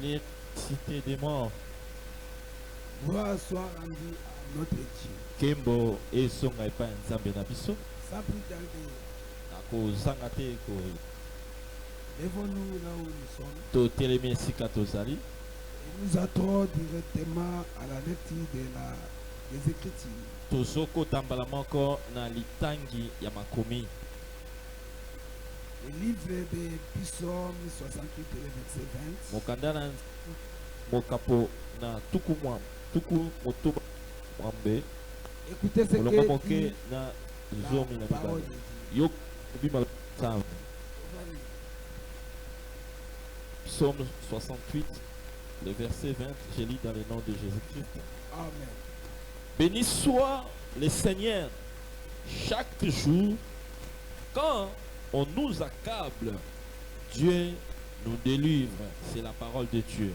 Il est cité des morts. Gloire soit rendue à notre Dieu. Kembo et songa epa nzambe na biso. Sans plus tarder, Ako zanga te ko lèvons-nous là où nous sommes to telemi esika tozali. et nous attrons directement à la lecture des Écritures. Tozoko tambala moko na litangi ya makomi. Le livre de Psaume 68 et le verset 20. Mokanda na mokapo na tuku motoba mwambe. Écoutez ce Molonga que moke dit na la zomi na parole mibale. de Dieu. Yo bima sam. Psaume 68, le verset 20, je lis dans le nom de Jésus-Christ. Amen. Béni soit le Seigneur chaque jour quand on nous accable. Dieu nous délivre. C'est la parole de Dieu.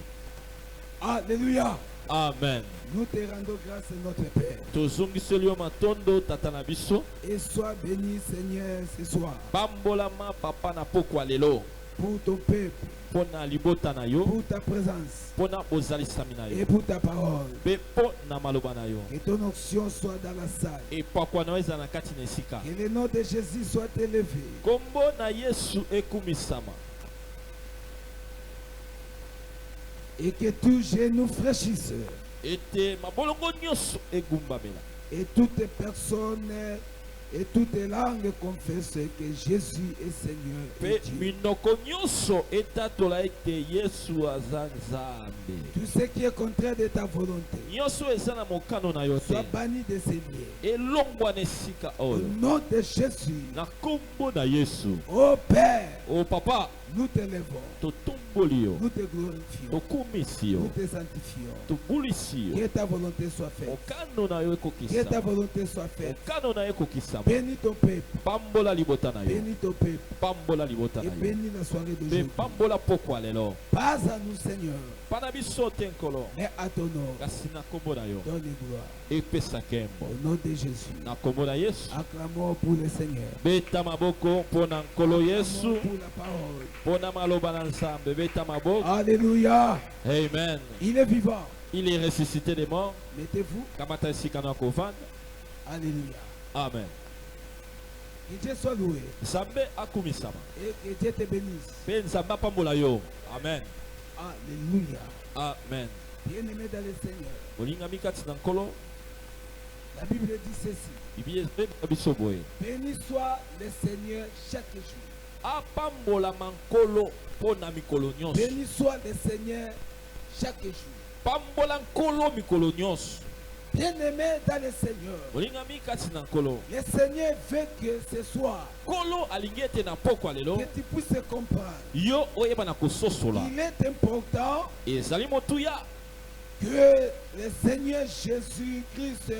Alléluia. Amen. Nous te rendons grâce, notre Père. Tozongiselio matondo tata na biso. Et sois béni, Seigneur, ce soir. Pambolama papa na pokwa lelo. Pour ton peuple, Pona libota na yo. pour ta présence Pona ozalisami na et yo. pour ta parole. Pe po na maloba na yo. Que ton onction soit dans la salle. Et pakwa na eza na kati na esika. Que le nom de Jésus soit élevé. Kombo na Yesu ekumisama. Et que tout genou fléchisse. Ete mabolongo nyonso egumbamela. Et toutes les personnes et toutes les langues confessent que Jésus est Seigneur Pe et Dieu. minoko nyonso etatola ete Yesu aza Nzambe. Tout ce qui est contraire de ta volonté Nyonso eza na mokano na yo te. soit banni de ces lieux. Elongwa na esika Au oyo. nom de Jésus, Na kombo na Yesu. ô Père, O papa, nous t'élèvons, totomboli yo. nous te glorifions, Tokumisi nous yo. te sanctifions. Tobulisi yo. Que ta volonté soit faite. Okano na yo Que ta ekokisama. volonté soit faite. Okano na yo ekokisama. Bénis ton peuple. Pambola libota na yo. Bénis ton peuple. Pambola libota Et na yo. bénis la soirée Pe d'aujourd'hui. pambola pokwa lelo. Pas à nous, Seigneur, Pana biso te nkolo. mais à ton nom. Kasi na kombo na yo. Donne gloire. Epesa kembo. Au nom de Jésus. Na kombo na Yesu. Acclamons pour le Seigneur. Beta maboko pona nkolo Yesu. Acclamons pour la parole. Pona maloba na nsambe. Beta maboko. Alléluia. Amen. Il est vivant. Il est ressuscité des morts. Mettez-vous. Kamata esika na kovanda. Alléluia. Amen. Que Dieu soit loué. Nzambe akumisama. Et que Dieu te bénisse. Pe nzambe apambola yo. Amen. Alléluia. Amen. Bien-aimé dans le Seigneur. Bolinga mikati na nkolo. La Bible dit ceci. Bibi ezebisa biso boye. Béni soit le Seigneur chaque jour. Apambola mankolo pona mikolo nyonso. Béni soit le Seigneur chaque jour. Pambola nkolo mikolo nyonso. Bien-aimé dans le Seigneur. Bolinga mikati na nkolo. Le Seigneur veut que ce soir, Kolo alingi ete na pokwa lelo. que tu puisses comprendre. Yo oyeba na kososola. Il est important Ezali motuya. que le Seigneur Jésus-Christ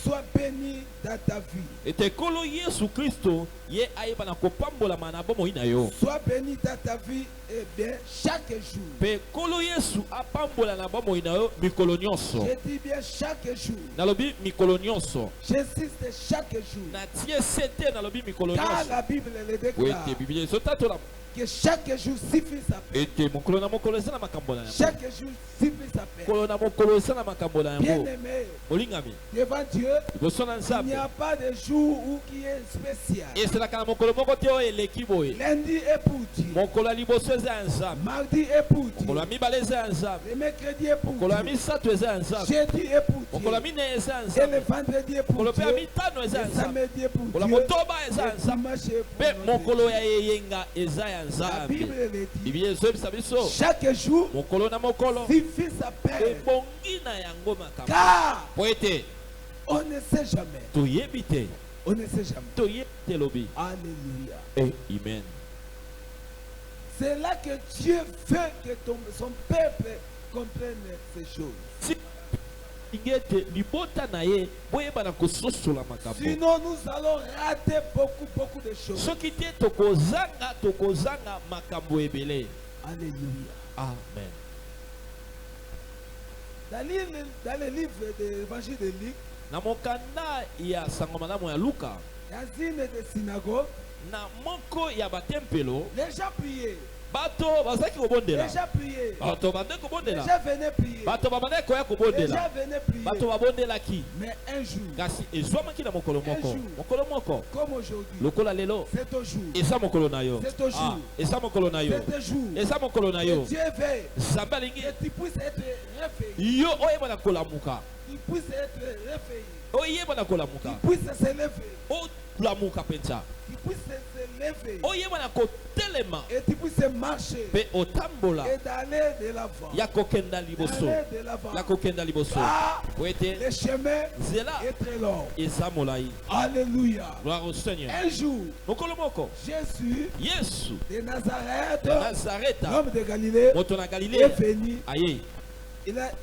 soit béni dans ta vie. Ete kolo Yesu Kristo ye ayeba na kopambola na bomoi na yo. Sois béni dans ta vie et bien chaque jour. Pe kolo Yesu apambola na bomoi na yo mikolo nyonso. Je dis bien chaque jour. Nalobi mikolo nyonso. J'insiste chaque jour. Na tie sete nalobi mikolo Car nyonso. la Bible le déclare Ete Biblia ezotatola. que chaque jour suffit sa paix. Ete mokolo na mokolo eza na makambo na yango. Chaque jour suffit sa paix. Mokolo na mokolo eza na makambo na yango. Bien-aimé, Olingami. devant Dieu, Liboso na il n'y Nzambe. a pas de jour où qui est spécial. Eselaka na mokolo moko te oyo eleki boye. Lundi est pour Dieu. Mokolo ya liboso eza ya Nzambe. Mardi est pour Dieu. Mokolo ya mibale eza ya Nzambe. Le mercredi est pour Mokolo ya Dieu. misato eza ya Nzambe. Jeudi est pour Mokolo ya Dieu. mine eza ya Et le Nzambe. vendredi est pour Mokolo pe ya Dieu. mitano eza ya Le Nzambe. samedi est pour Mokolo ya Dieu. motoba eza ya Le Nzambe. dimanche est pour Pe notre mokolo Dieu. ya yeyenga eza ya La Nzambe. Bible le dit. Biblia ezobisa biso. Chaque jour Mokolo na mokolo. suffit sa paix. Ebongi na yango makambo. Car Po ete on ne sait jamais. toyebi te. On ne sait jamais. Toyebi te lobi. Alléluia. Amen. C'est là que Dieu veut que son peuple comprenne ces choses. Si ingete libota na ye boyeba na kososola makambo. Sinon, nous allons rater beaucoup de choses. Soki te tokozanga makambo ebele. Alléluia. Amen. Dans le livre de l'évangile de Luc, Na mokanda ya sango malamu ya Luka, dans une des synagogues, na moko ya batempelo, les gens priaient. bato bazaki kobondela Déjà prié. bato bande kobondela Déjà venez prier. bato babande koya Déjà kobondela venez prier. bato babondelaki Mais un jour, kasi ezwamaki na mokolo moko mokolo moko comme aujourd'hui, lokola lelo c'est au jour. eza mokolo na yo C'est au jour. eza mokolo na yo C'est un jour. eza mokolo na Que yo Dieu veille. nzambe alingi Que tu puisses être réveillé. yo oyeba na kolamuka Tu puisses être réveillé. oyeba na kolamuka Tu puisses se lever. olamuka mpenza Tu puisses se lever. oyeba na kotelema Et tu puisses marcher. mpe otambola Et d'aller de l'avant. ya kokenda liboso D'aller de l'avant. ya kokenda liboso Ah, po ete le chemin nzela est très long. eza molai Alléluia. gloire au seigneur Un jour, mokolo moko Jésus yesu de Nazareth, ya nazareta l'homme de Galilée, moto na est galilea venu. aye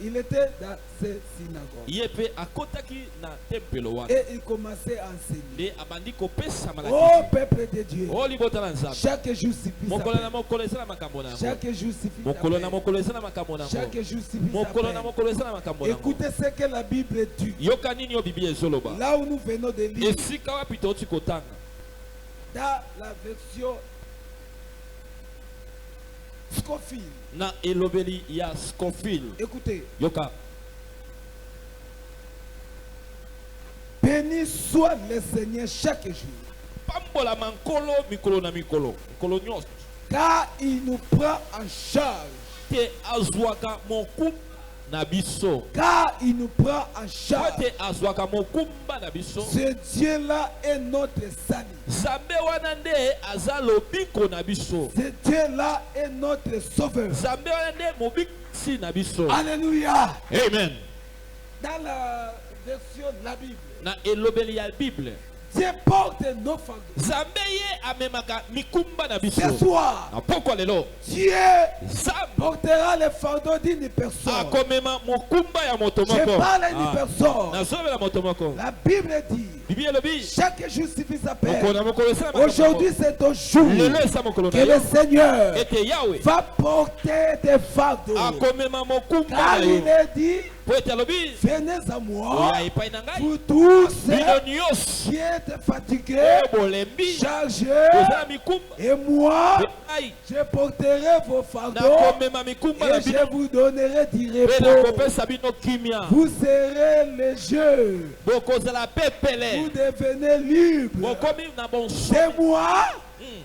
Il était dans ces synagogues. ye mpe akotaki na tempelo wana Et il commençait à enseigner. nde abandi kopesa Ô malakisi peuple de Dieu, o libota na nzambe chaque jour suffit sa mokolo na peine. mokolo eza na makambo na yango Chaque jour suffit sa mokolo na peine. mokolo eza na makambo na yango Chaque jour suffit sa mokolo na peine. mokolo eza na makambo na yango Écoutez ce que la Bible dit. yoka nini oyo biblia ezoloba Là où nous venons de lire, esika wapi touti kotanga dans la version Scofield. na elobeli ya Scofield. Écoutez. Yoka. Béni soit le Seigneur chaque jour. Pambola mankolo mikolo na mikolo. Mikolo nyos. Car il nous prend en charge. Te azwaka mokum na biso. Car il nous prend en charge. Te azwaka mokumba na biso. Ce Dieu-là est notre salut. Zambe wana nde aza lobiko na biso. Ce Dieu-là est notre sauveur. Zambe wana nde mobiksi na biso. Alléluia. Amen. Dans la version de la Bible, Na elobeli ya Bible. Dieu porte nos fardeaux. Zambe ye amemaka mikumba na biso. Ce soir, Na pokwa lelo. Dieu Zambe portera le fardeau d'une personne. akomema mokumba ya moto Je moko. parle à une personne. Nazobela moto moko. La Bible dit, Bibi elobi. chaque jour suffit sa peine. Mokolo na mokolo esala makambo. Aujourd'hui, c'est ton jour Lelo esa mokolo que na le yo. Seigneur Ete Yahweh va porter des fardeaux. akomema mokumba Car na il yo. est dit, Po ete alobi. venez à moi, Oya epai na ngai. vous tous Bino nyonso. qui êtes fatigués, Oyo bolembi. chargés, Ozala mikumba. et moi, Ai. je porterai vos fardeaux Nakomema mikumba na et je bino. vous donnerai du Pe repos. nakopesa bino kimia. Vous serez légers, Bokozala vous pepele. devenez libres. Bokomi na bon C'est moi,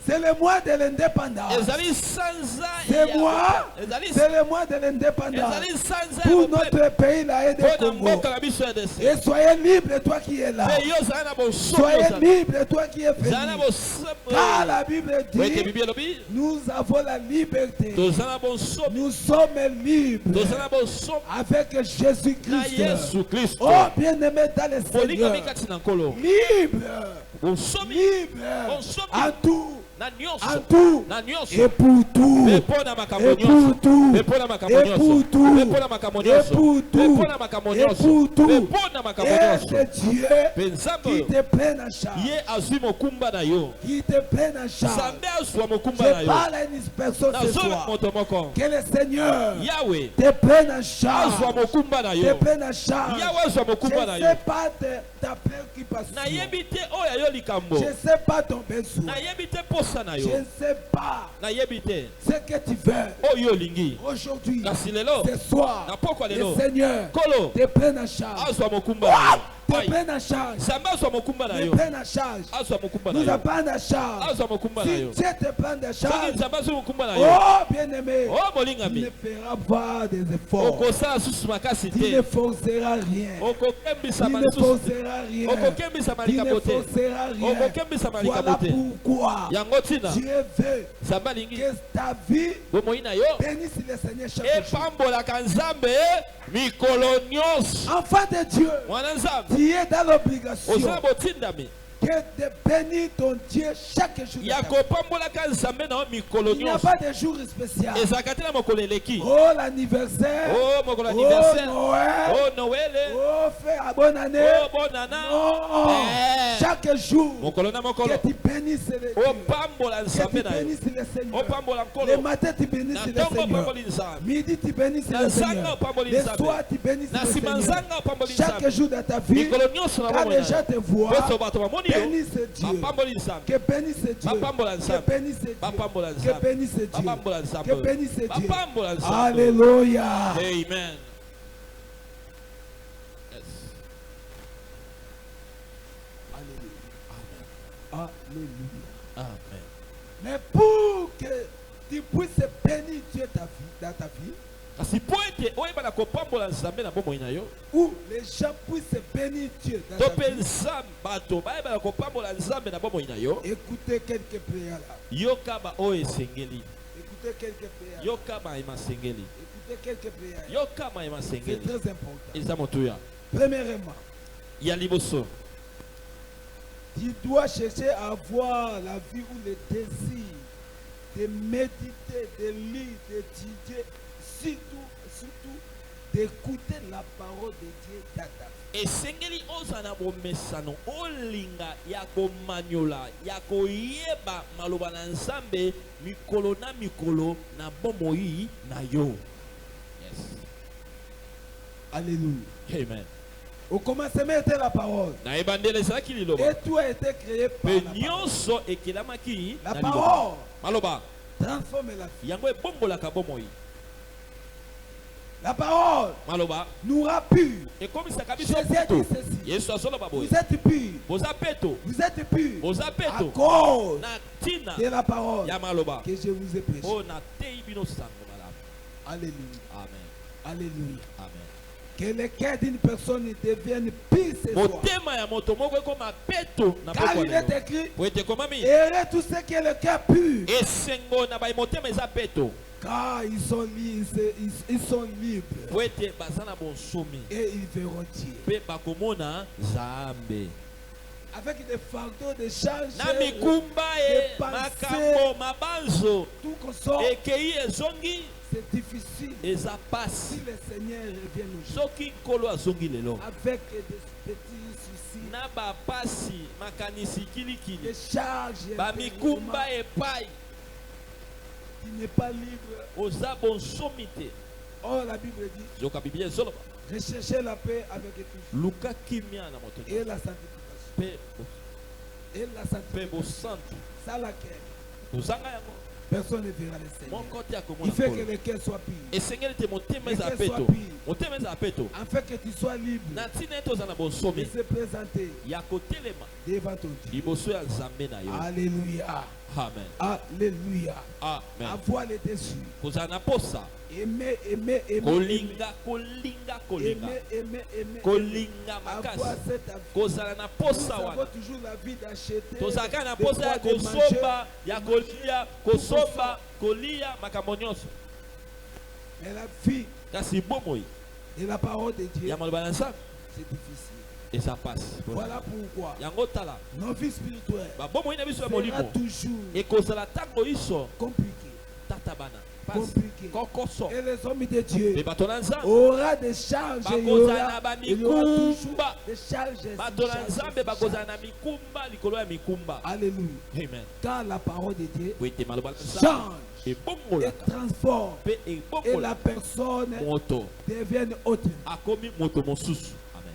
c'est le mois de l'indépendance. ezali sanza C'est moi, ezali c'est le mois de l'indépendance. ezali sanza Pour ya bopepe. notre pays, la haine Po de na Congo. mboka na biso ya dese. Et soyez libre, toi qui es là. Pe yo ozala na bonsomi Soyez ozala. libre, toi qui es Ozala na venu. bonsomi. Car la Bible Po ete dit, Bibi elobi. nous avons la liberté. Tozala na bonsomi. Nous sommes libres Tozala na bonsomi avec na Jésus-Christ. Yesu Kristo. Oh, bien-aimé dans le Bolingo Seigneur. mikati na nkolo. Libre, Bonsomi libre, Bonsomi. en tout, na en nyonso. tout, Na nyonso. et pour tout. Pe mpo na makambo Et pour nyonso. tout. Pe mpo na makambo Et nyonso. pour tout. Pe mpo na makambo Et nyonso. pour Pe tout. mpo na makambo Et nyonso. pour tout. Pe mpo na makambo Et nyonso. c'est Dieu Pe nzambe qui oyo te prenne en charge. ye azwi mokumba na yo. Qui te prenne en charge. Nzambe azwa mokumba na Je yo. parle à une personne ce Nazola soir. moto moko. Que le Seigneur Yahweh te prenne en charge. azwa mokumba na Te yo. prenne en charge. Yahweh azwa Je mokumba na ne yo. sais pas ta préoccupation. Nayebi te oyo yo likambo. Je ne sais pas ton besoin. Nayebi te posa na Je yo. ne sais pas Nayebi te ce que tu veux. oyo olingi. Aujourd'hui, Kasi lelo ce soir, na pokwa le lelo Seigneur kolo te prenne en charge. azwa mokumba na yo. Te Ai. prenne en charge. Nzambe azwa mokumba na Te yo. prenne en charge. Azwa mokumba na Nous yo. apprendre en charge. Azwa mokumba na Si yo. Dieu te prend en Soki charge, nzambe azwi mokumba na yo. oh bien-aimé, Oh tu molingami. ne feras pas des efforts. Okosala susu makasi Tu ne te. forceras rien. Okokembisa Tu ne malisusu te. forceras rien. Okokembisa Tu malika ne bote. forceras rien. Okokembisa malika Voilà bote. pourquoi Yango ntina Dieu veut nzambe alingi que ta vie bomoi na yo bénisse le Seigneur chaque jour. epambolaka nzambe mikolo nyonso. Enfant de Dieu, Mwana nzambe tu es dans l'obligation ozala botindami que de bénir ton Dieu chaque jour. de ya ta vie. kopambolaka nzambe na yo mikolo Il n'y a nyonso. pas de jour spécial. ezalaka te na mokolo eleki. Oh l'anniversaire. Oh mokolo Oh anniversaire. Noël. Oh noele. Oh fais bonne année. Oh bonana. Non. Eh. Chaque jour mokolo na mokolo que tu bénisses le Dieu. opambola Que nzambe tu na yo. bénisses le Seigneur. opambola Le nkolo matin tu bénisses na le ntongo Seigneur. opamboli nzambe. Midi tu bénisses Na le zanga Seigneur. opamboli Le nzambe. soir tu bénisses na le nsima Seigneur. nzanga opamboli Chaque nzambe. jour de ta vie, mikolo nyonso na quand bomoi les na gens yo. te voient, Poso bato bamoni bénisse Dieu. bapamboli nzambe Que bénisse Dieu. bapambola Que nzambe bénisse Dieu. bapambola Que nzambe bénisse Dieu. bapambola nzambe Que bénisse Dieu. bapambola nzambe Alléluia. amen. Yes. Alléluia. Alléluia. Amen. Mais pour que tu puisses bénir Dieu dans ta vie, kasi po ete oyebana kopambola nzambe na bomoi na yo où les gens puissent bénir Dieu dans to ta mpe vie, nzambe bato bayebana kopambola nzambe na bomoi na yo écoutez quelques prières là. yoka baoyo esengeli Écoutez quelques prières. yoka mayema sengeli Écoutez quelques prières. yoka mayema C'est sengeli très important. eza motuya Premièrement, ya liboso tu dois chercher à avoir la vie ou le désir de méditer, de lire, d'étudier, surtout d'écouter la parole de Dieu dans ta vie. esengeli ozala na bomesano olinga ya komanyola ya koyeba maloba na nzambe mikolo na mikolo na bomoi na yo. Yes. Alléluia. Amen. Au commencement était la parole. Na ebandeli ezalaki liloba Et tout a été créé par mpe la parole. nyonso ekelamaki La na liloba parole maloba transforme la vie. yango ebombolaka bomoi La parole maloba nous rend purs. ekomisaka biso Jésus a peto dit ceci. yesu azoloba boye Vous êtes purs. boza peto Vous êtes purs. boza À peto cause na ntina de la parole ya maloba que je vous ai prêchée. oyo nateyi bino sango malamu. Alléluia. Amen. Alléluia. Amen. Que le cœur d'une personne devienne pire ce soir. motema ya moto moko ekoma peto na Car pokwa il na est yo écrit, po ete ekomami heureux tous ceux qui ont le cœur pur. esengo na motema eza peto Car ils sont libres. po ete baza na bonsomi Et ils verront Dieu. mpe bakomona nzambe Avec des fardeaux de charges. na mikumba de makambo mabanzo Tout qu'on sort, ekei ezongi c'est difficile. eza Si pasi le Seigneur revient aujourd'hui soki nkolo azongi lelo avec des petits soucis, na bapasi makanisi des kilikili charges, bamikumba epai tu n'es pas libre. oza bonsomi te Or, la Bible dit, zoka biblia ezoloba recherchez la paix avec tous luka kimia na moto et la sanctification. mpe Et la mpe sanctification, bosantu sans laquelle tozanga yango personne ne verra le Seigneur. moko te Il akomona fait que nkolo le cœur soit pur. esengeli te motema ezala Que soit peto pire. motema ezala peto Afin que tu sois libre na ntina ete oza na de bonsomi se présenter ya kotelema devant ton Dieu. liboso ya nzambe na yo. Alléluia. Amen. Alléluia. Amen. Avoir les dessus. kozala na posa Aimer, aimer, aimer. kolinga kolinga kolinga Aimer, aimer, aimer. kolinga Avoir makasi cette avis. kozala na Nous posa avons wana toujours la vie d'acheter. tozalaka na des posa ya fois de manger, kosomba ya kolia kosomba kolia makambo nyonso Mais la vie kasi bomoi de la parole de Dieu, ya maloba na nzambe c'est difficile. eza pasi Voilà pourquoi yango tala nos vies spirituelles babomoi na biso ya sera molimo toujours ekozala ntango iso compliqué. tata bana pasi Compliqué. kokoso Et les hommes de Dieu mpe bato na nzambe aura des charges. Il y bakozala aura, na il y aura toujours bamikumba des charges. bato na charges, nzambe bakozala na mikumba likolo ya mikumba. Alléluia. Amen. Car la parole de Dieu po ete maloba na nzambe change et ebongolaka transforme. mpe Et la ebongola personne moto devient autre. akomi moto mosusu. Amen.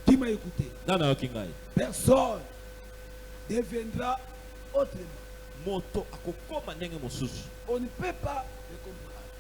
Qui m'a écouté? nana yoki ngai Personne deviendra autrement. moto akokoma ndenge mosusu On ne peut pas le comprendre.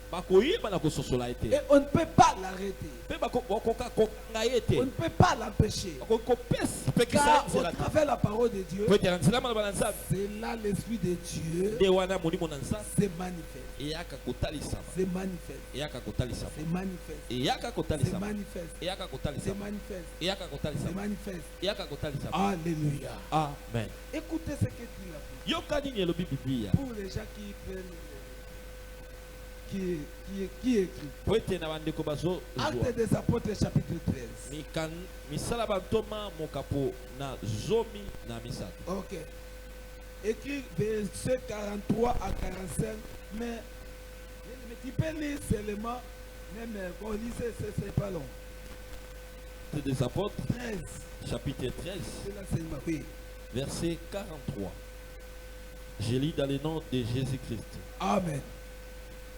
bakoyeba na kososola ye te Et on ne peut pas l'arrêter. mpe bakoka kokanga ye te On ne peut pas l'empêcher. bakoki kopekisa Car ye au nzela te travers la parole de Dieu, po ete na nzela maloba na nzambe c'est là l'Esprit de Dieu nde wana molimo na nzambe se manifeste. eyaka kotalisama Se manifeste. eyaka kotalisama Se manifeste. eyaka Se kotalisama manifeste. eyaka Se kotalisama manifeste. eyaka Se kotalisama manifeste. eyaka kotalisama. Alléluia. Amen. Écoutez ce que dit la Bible. yoka nini elobi biblia Pour les gens qui prennent, qui écrit. po ete na bandeko bazozwa Actes des Apôtres, chapitre 13. misala bantoma mokapo na zomi na misato. Ok. Écrit verset 43 à 45. Mais tu peux lire seulement. Même quand lisez, c'est pas long. Actes des apôtres 13. chapitre 13 C'est l'enseignement. Oui. verset 43. Je lis dans le nom de Jésus-Christ. Amen.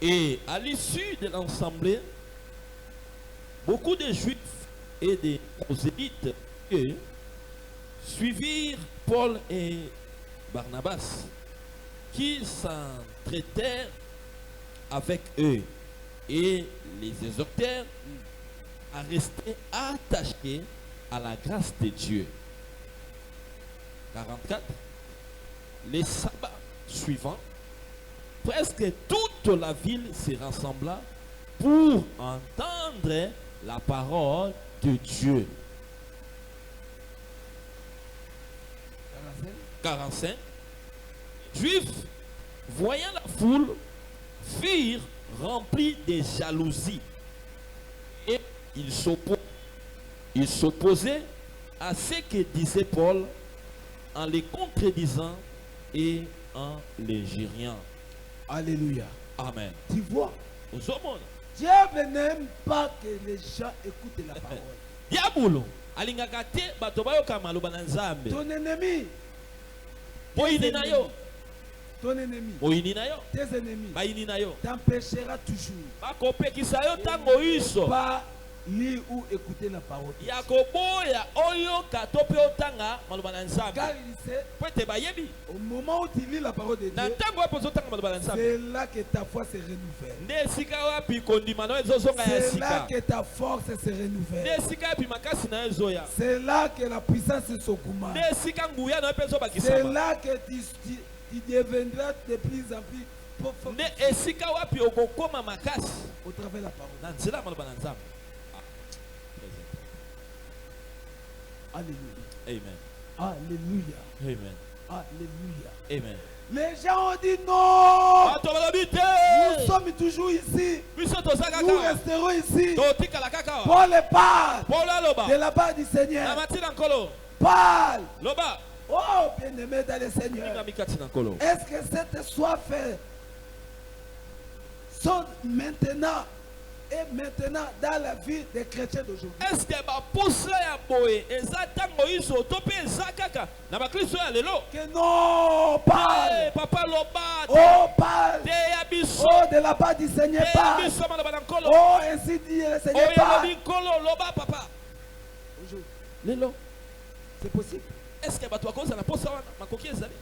Et à l'issue de l'assemblée, beaucoup de Juifs et des prosélytes suivirent Paul et Barnabas, qui s'entretèrent avec eux et les exhortèrent à rester attachés à la grâce de Dieu. 44. Les sabbats suivants, presque toute la ville se rassembla pour entendre la parole de Dieu. 45. Juifs, voyant la foule, furent remplis de jalousie et ils s'opposaient à ce que disait Paul en les contredisant et en les gériant. Alléluia. Amen. Tu vois, Aux hommes, Dieu n'aime pas que les gens écoutent la parole. diabolo alingaka te bato bayoka maloba na Nzambe. Ton ennemi, Boyini na yo, ton ennemi, boyini na yo, tes ennemis bayini na yo. t'empêchera toujours Bakopekisa yo tango iso. pas lire ou écouter la parole. Ya koboya oyoka to pe otanga maloba na Nzambe. Car il sait, Po ete bayebi. au moment où tu lis la parole de Na Dieu, tango wapi ozotanga maloba na Nzambe. c'est là que ta foi se renouvelle. Nde esika wapi kondima na yo ezozonga ya C'est là sika. que ta force se Nde renouvelle. esika wapi makasi na yo ezoya. C'est là que la puissance s'augmente. Nde esika nguya na yo mpe C'est ezobakisama. là que tu deviendras de plus en plus profond Nde esika wapi okokoma makasi au travers de la parole. na nzela maloba na Nzambe. Alléluia. Amen. Alléluia. Amen. Alléluia. Amen. Les gens ont dit non. Bato balobi te. Nous sommes toujours ici. Biso toza Nous kaka. resterons ici. Totikala kaka. Paul parle Paulo aloba. de la part du Na Seigneur. matina nkolo. Parle. Loba. Oh, bien-aimé dans le Seigneur. Inga mikati na nkolo. Est-ce que cette soif sont maintenant et maintenant dans la vie des chrétiens d'aujourd'hui? Est-ce que baposa ya boye eza tango iso to pe eza kaka na bakristo ya lelo? Que non, parle. Eh, papa loba. Oh, parle. Te ya biso. Oh, de la part du Seigneur, Te ya parle. biso maloba na nkolo. Oh, ainsi dit le Seigneur, Oyo parle. lobi nkolo loba papa. Aujourd'hui, Lelo. c'est possible. Est-ce que bato bakoza na posa wana makoki ezali?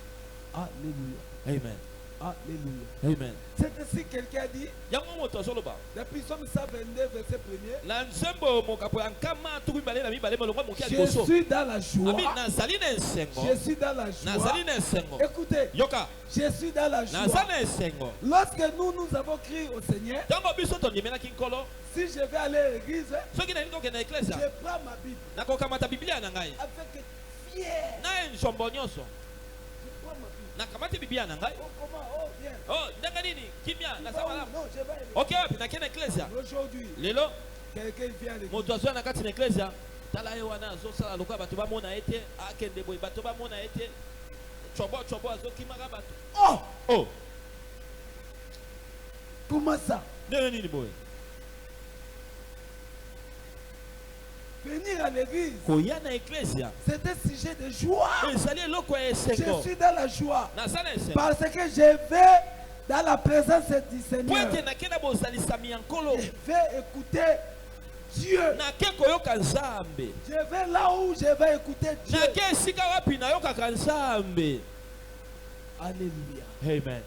Alléluia. Amen. Alléluia. Amen. C'est ainsi que quelqu'un a dit, Yango moto azoloba. depuis Somme 122, verset 1er, Na nzembo mokapo ya nkama tuku mibale na mibale molongo moki ya je liboso. suis dans la joie. Ami nazali na esengo. Je suis dans la joie. Nazali na esengo. Écoutez, Yoka. je suis dans la joie. Nazali na esengo. Lorsque nous avons crié au Seigneur, Tango biso tondimelaki nkolo. si je vais aller à l'église, Soki nalingi kokende na je eklezia. prends ma Bible Nakokamata biblia na ngai. avec fier. Na nzombo nyonso. Je prends ma Bible. Nakamati biblia na ngai. Oh, comment? Oh, bien. Oh, ndenge nini? Kimia, Tu na vas où? malamu. Non, je vais à l'église. Ok, wapi nakende na eklezia. Aujourd'hui, Lelo quelqu'un vient à l'église. moto azoya na kati na eklezia. Tala ye wana azosala lokola bato bamona ete akende boye bato bamona ete chobo azokimaka bato. Oh, Oh, comment ça? ndenge nini boye? Venir à l'église, Koya na eklezia. c'est un sujet de joie. Ezali eloko ya Je esengo. suis dans la joie. Naza na esengo. Parce que je vais dans la présence du Po Seigneur. ete nakenda bozalisami ya nkolo. Je vais écouter Dieu. Nake koyoka Nzambe. Je vais là où je vais écouter Dieu. Nake esika wapi nayokaka Nzambe. Alléluia. Amen.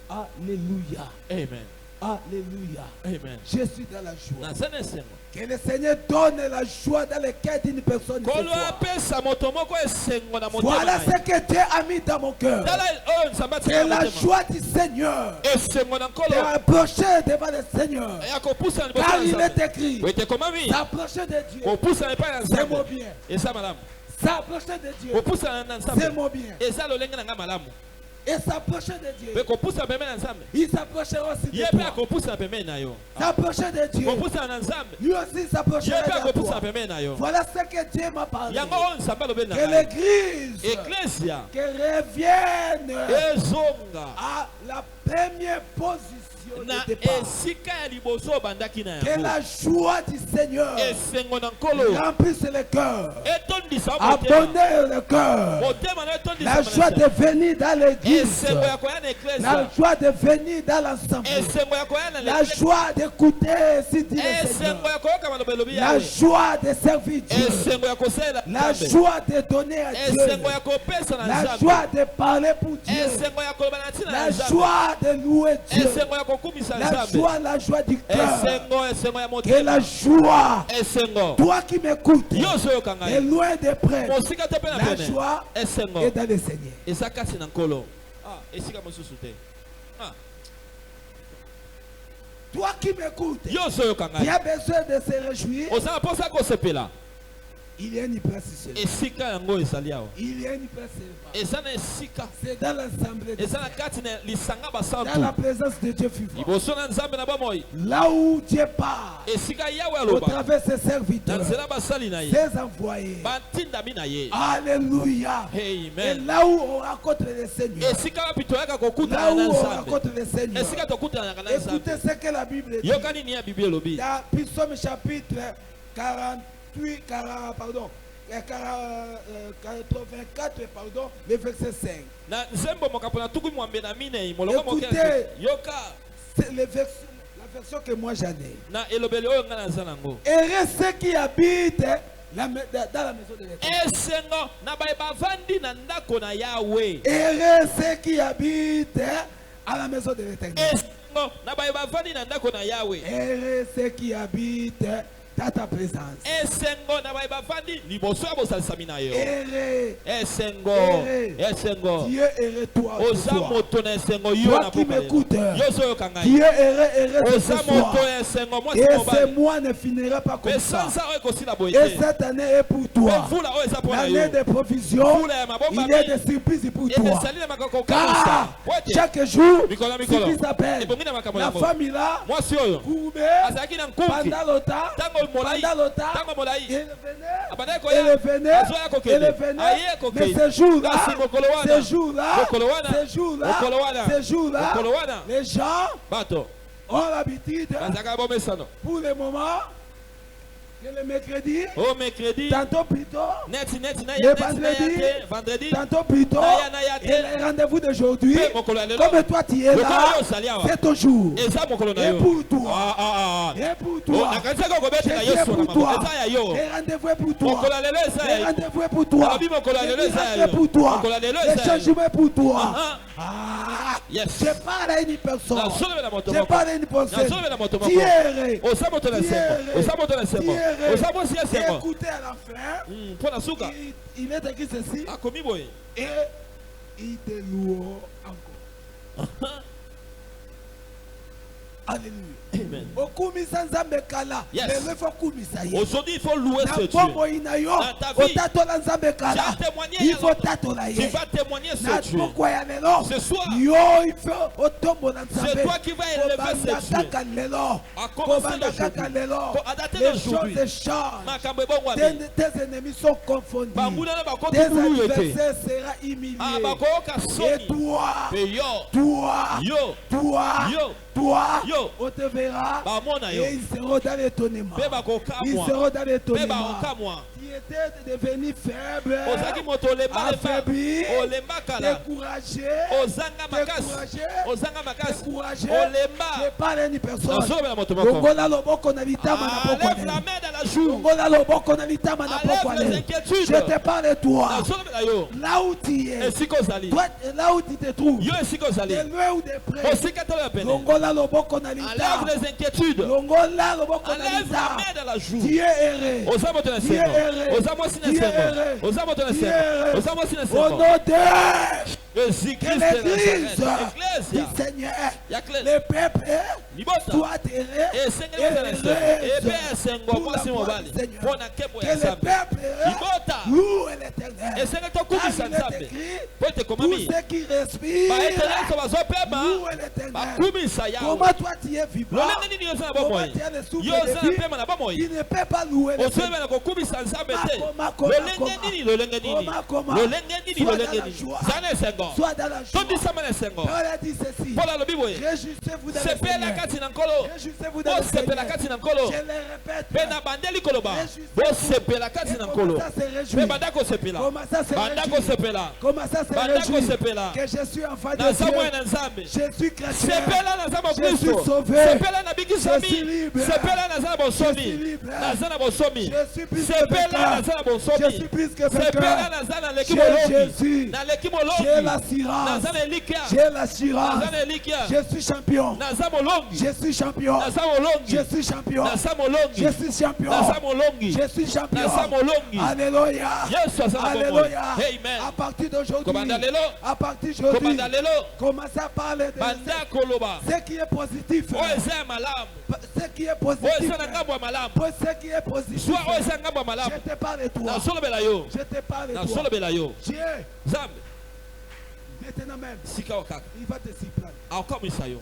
Alléluia. Amen. Alléluia. Amen. Je suis dans la joie. Naza na esengo. Que le Seigneur donne la joie dans le cœur d'une personne. ce Kolo soir. apesa moto moko esengo na motema. Voilà ce que Dieu a mis dans mon cœur. Tala oyo Nzambe C'est atika na la motema. joie du Seigneur. Esengo na De nkolo. approcher devant le Seigneur. Ya kopusa na liboso Car na il est Nzambe. écrit, Wete komami. s'approcher de Dieu, Kopusa na epai na c'est mon Nzambe. bien. Eza malamu. S'approcher de Dieu, Kopusa na c'est Nzambe. mon bien. Eza lolenge na nga malamu. Et s'approcher de Pe Dieu, kopusa pembeni na Nzambe. il s'approchera aussi Ye de pe toi. akopusa na pembeni na yo. S'approcher de Dieu, Kopusa na Nzambe. lui aussi Ye s'approchera pe de akopusa na toi. pembeni na yo. Voilà ce que Dieu m'a parlé. Yango oyo Nzambe alobeli na Que ngai. l'église, Ecclesia que revienne ezonga à la première position au na départ. esika ya liboso obandaki na Que yango la joie du Seigneur esengo na nkolo remplisse le cœur, etondisa abonne le cœur. motema na etondisa La joie de venir dans l'église, esengo ya koya na la eklesa joie de venir dans l'ensemble, esengo ya koya na la joie d'écouter si dit le esengo Seigneur, ya koyoka maloba elobi la yawe joie de servir Dieu, esengo ya kosalela la nzambe joie de donner à Dieu, esengo ya kopesa na la nzambe joie de parler pour Dieu, esengo ya koloba na ntina na la nzambe joie de louer Dieu, esengo ya kokumisa la joie du cœur. esengo ya Que la motema joie, esengo toi qui m'écoutes, yo ozo oyoka et ngai loin de près, mosika te mpe na la pene joie esengo est dans le Seigneur. eza kasi na nkolo esika mosusu te Toi qui m'écoutes, yo ozo oyoka tu ngai as besoin de se réjouir. oza na mposa kosepela Il y a une place ici. esika yango ezali awa Il y a une place seulement. eza na esika C'est dans l'assemblée de eza na kati na lisanga dans la basantu présence de Dieu vivant. liboso na nzambe na bomoi Là où Dieu part, esika yawe au aloba travers ses na serviteurs, nzela basali na ye ses envoyés. batindami na ye Alléluia. Et amen là où on rencontre le Seigneur, esika wapi toyaka là kokutana où na on nzambe rencontre le Seigneur, esika tokutanaka na écoutez nzambe ce que la Bible dit. yoka nini ya bible elobi Dans Psaume chapitre 84, pardon, le verset 5. na nzembo mokapo na tuku mwambe na minei molongo Écoutez. moke yoka C'est la version que moi j'en ai. na elobeli oyo ngai naza nango Heureux ceux qui habitent dans la maison de l'Éternel. esengo na baye bavandi na ndako na yawe Heureux ceux qui habitent à la maison de l'Éternel. esengo na baye bavandi na ndako na yawe Heureux ceux qui habitent dans ta présence. esengo na baye bavandi liboso ya bosalisami na yo Heureux. esengo Heureux. esengo Dieu heureux toi. oza moto na esengo yo Toi na qui m'écoutes, yo ozo yoka ngai Dieu heureux de ce oza moto soir. ya esengo mwasi Et ce mobali mois ne finira pas comme mpe ça. sanza oyo ekosila boye Et te cette année est pour mpe toi. mvula oyo eza mpo na yo L'année de provision, mvula ya il mabombami y a des surprises pour toi. ezali na makambo Car kokamwisa po ete chaque jour, mikolo na ce mikolo qui s'appelle ebongi na makambo la yango famille là, mwasi oyo courbée azalaki na nkuki pendant le temps, ntango molai pendant le temps, ntango molai il venait, abandaki il koya venait, azoya il kokende venait, aye mais kokende ce jour-là, kasi mokolo wana ce jour-là, mokolo wana ce jour-là, mokolo wana ce jour-là, mokolo wana les gens bato ont l'habitude, bazalaka bomesano pour le moment, que le mercredi, o mercredi tantôt plutôt, neti neti na le ya neti na ya vendredi, te vendredi tantôt plutôt, Naya te. et le rendez-vous d'aujourd'hui, mpe mokolo ya lelo comme toi tu es lokolo là, oyo osali awa c'est ton jour. eza mokolo na Et yo pour toi, et pour toi, nakanisaki okobetela je yo sais sona pour mabo toi, eza ya yo les rendez-vous est pour toi, mokolo ya lelo eza les ya rendez-vous est pour toi, alobi mokolo ya lelo les eza ya miracles est pour yo toi, mokolo ya lelo les eza ya yo changements est pour toi. Aha. Ah, Yes. je parle à une personne, nazolobela moto je moko parle à une personne, nazolobela moto moko Thierry, oza moto na nsembo oza moto na nsembo oza mwasi ya nsembo écoutez à la fin, mpo na suka il est écrit ceci, akomi boye et il te loue encore. Alléluia. Amen. Okumisa nzambe kala, Yes. lelo faut kumisa ye. Aujourd'hui, il faut louer Na ce Dieu. bombo ina yo, Dans ta vie, otatola nzambe kala, tu as témoigné il hier faut longtemps. tatola Tu ye. vas témoigner Na ce Dieu. pokwa ya lelo, Ce soir, yo il faut otombola nzambe. c'est toi qui vas élever ce Kobanda Dieu. kaka lelo, À commencer kobanda kaka d'aujourd'hui. lelo, À dater les d'aujourd'hui. choses changent. makambo ebongwami Tes ennemis sont confondus. banguna na bakoti Tes bulu ete adversaires seront humiliés. bakoyoka Et soni toi, mpe yo toi, yo toi, Yo. toi, Yo. on te verra bamona yo et ils seront dans l'étonnement. mpe Ils bakokamwa seront dans mpe l'étonnement. bakokamwa Tu étais devenu faible, ozalaki moto olemba affaibli, olemba kala découragé, ozanga makasi ozanga makasi découragé. olemba Je parle à une personne. nazolobela moto moko Longola loboko na litama na pokwa enlève la nene. main dans la joue Longola loboko na litama na pokwa enlève les nene. inquiétudes Je te parle de toi. nazolobela yo Là où tu es, esika ozali toi, là où tu te trouves, yo esika ozali de loin ou de près, osika tolo ya pene longola loboko na enlève litama. les inquiétudes Longola loboko na enlève la litama. main dans la joue Tu es erré. oza moto na Tu es nsembo erré. oza mwasi na Tu es nsembo erré. oza moto na Tu es nsembo erré. oza mwasi na Au nsembo nom de jésus que christ de l'église nazareth du ecclesia Seigneur, ya le peuple libota soit terré esengeli kozala esengo epe esengo pour la mwasi voix mobali du Seigneur. mpo na nkembo Que ya le nzambe peuple libota loue l'Éternel. esengeli Car tokumisa il est nzambe écrit, mpo ete tous ekomami ceux qui respirent baete nyonso bazopema louent l'Éternel. bakumisa yawe Comment toi tu es vivant? lolenge nini yo oza na Comment bomoi tu as le souffle yo oza de na vie? pema na bomoi Il ne peut pas louer l'Éternel. ozoyebela kokumisa nzambe te Koma. lolenge nini lolenge nini Koma. lolenge nini Sois lolenge dans la nini joie. zala na esengo Sois dans la joie. tondisama na esengo Paul a dit ceci. mpona alobi boye Réjouissez-vous dans le sepela Seigneur. kati na nkolo Réjouissez-vous dans le bosepela Seigneur. kati na nkolo Je le répète. mpe na bandeli koloba Réjouissez-vous. bosepela kati na Et nkolo comment ça se réjouit? mpe banda kosepela Comment ça se banda réjouit? kosepela Comment ça se banda réjouit? kosepela Que je suis enfant de naza mwana Dieu. na nzambe Je suis chrétien. sepela naza Je suis mokristo sauvé. sepela na Je suis bikisami libre. sepela naza na Je suis bonsomi libre. naza na bonsomi Je suis plus que sepela vainqueur. naza na Je bonsomi suis plus que sepela vainqueur. naza na leki J'ai molongi Jésus. na leki J'ai molongi l'assurance. naza na elikia J'ai l'assurance. naza na elikia Je suis champion. naza molongi Je suis champion. naza molongi Je suis champion. naza molongi Je suis champion. naza molongi Je suis champion. naza molongi Alléluia. yesu aza na bomoi Alléluia. amen À partir d'aujourd'hui, kobanda lelo à partir d'aujourd'hui, kobanda lelo commencez à parler de banda koloba ce qui est positif. oyo eza ya malamu Ce qui est oyo positif. eza na ngambo ya malamu Pour ce qui est positif. soit oyo eza ya ngambo ya malamu Je te parle de toi. nasolobela yo Je te parle de toi. nasolobela yo Dieu, nzambe maintenant même, sika yo kaka il va te surprendre. akokamwisa yo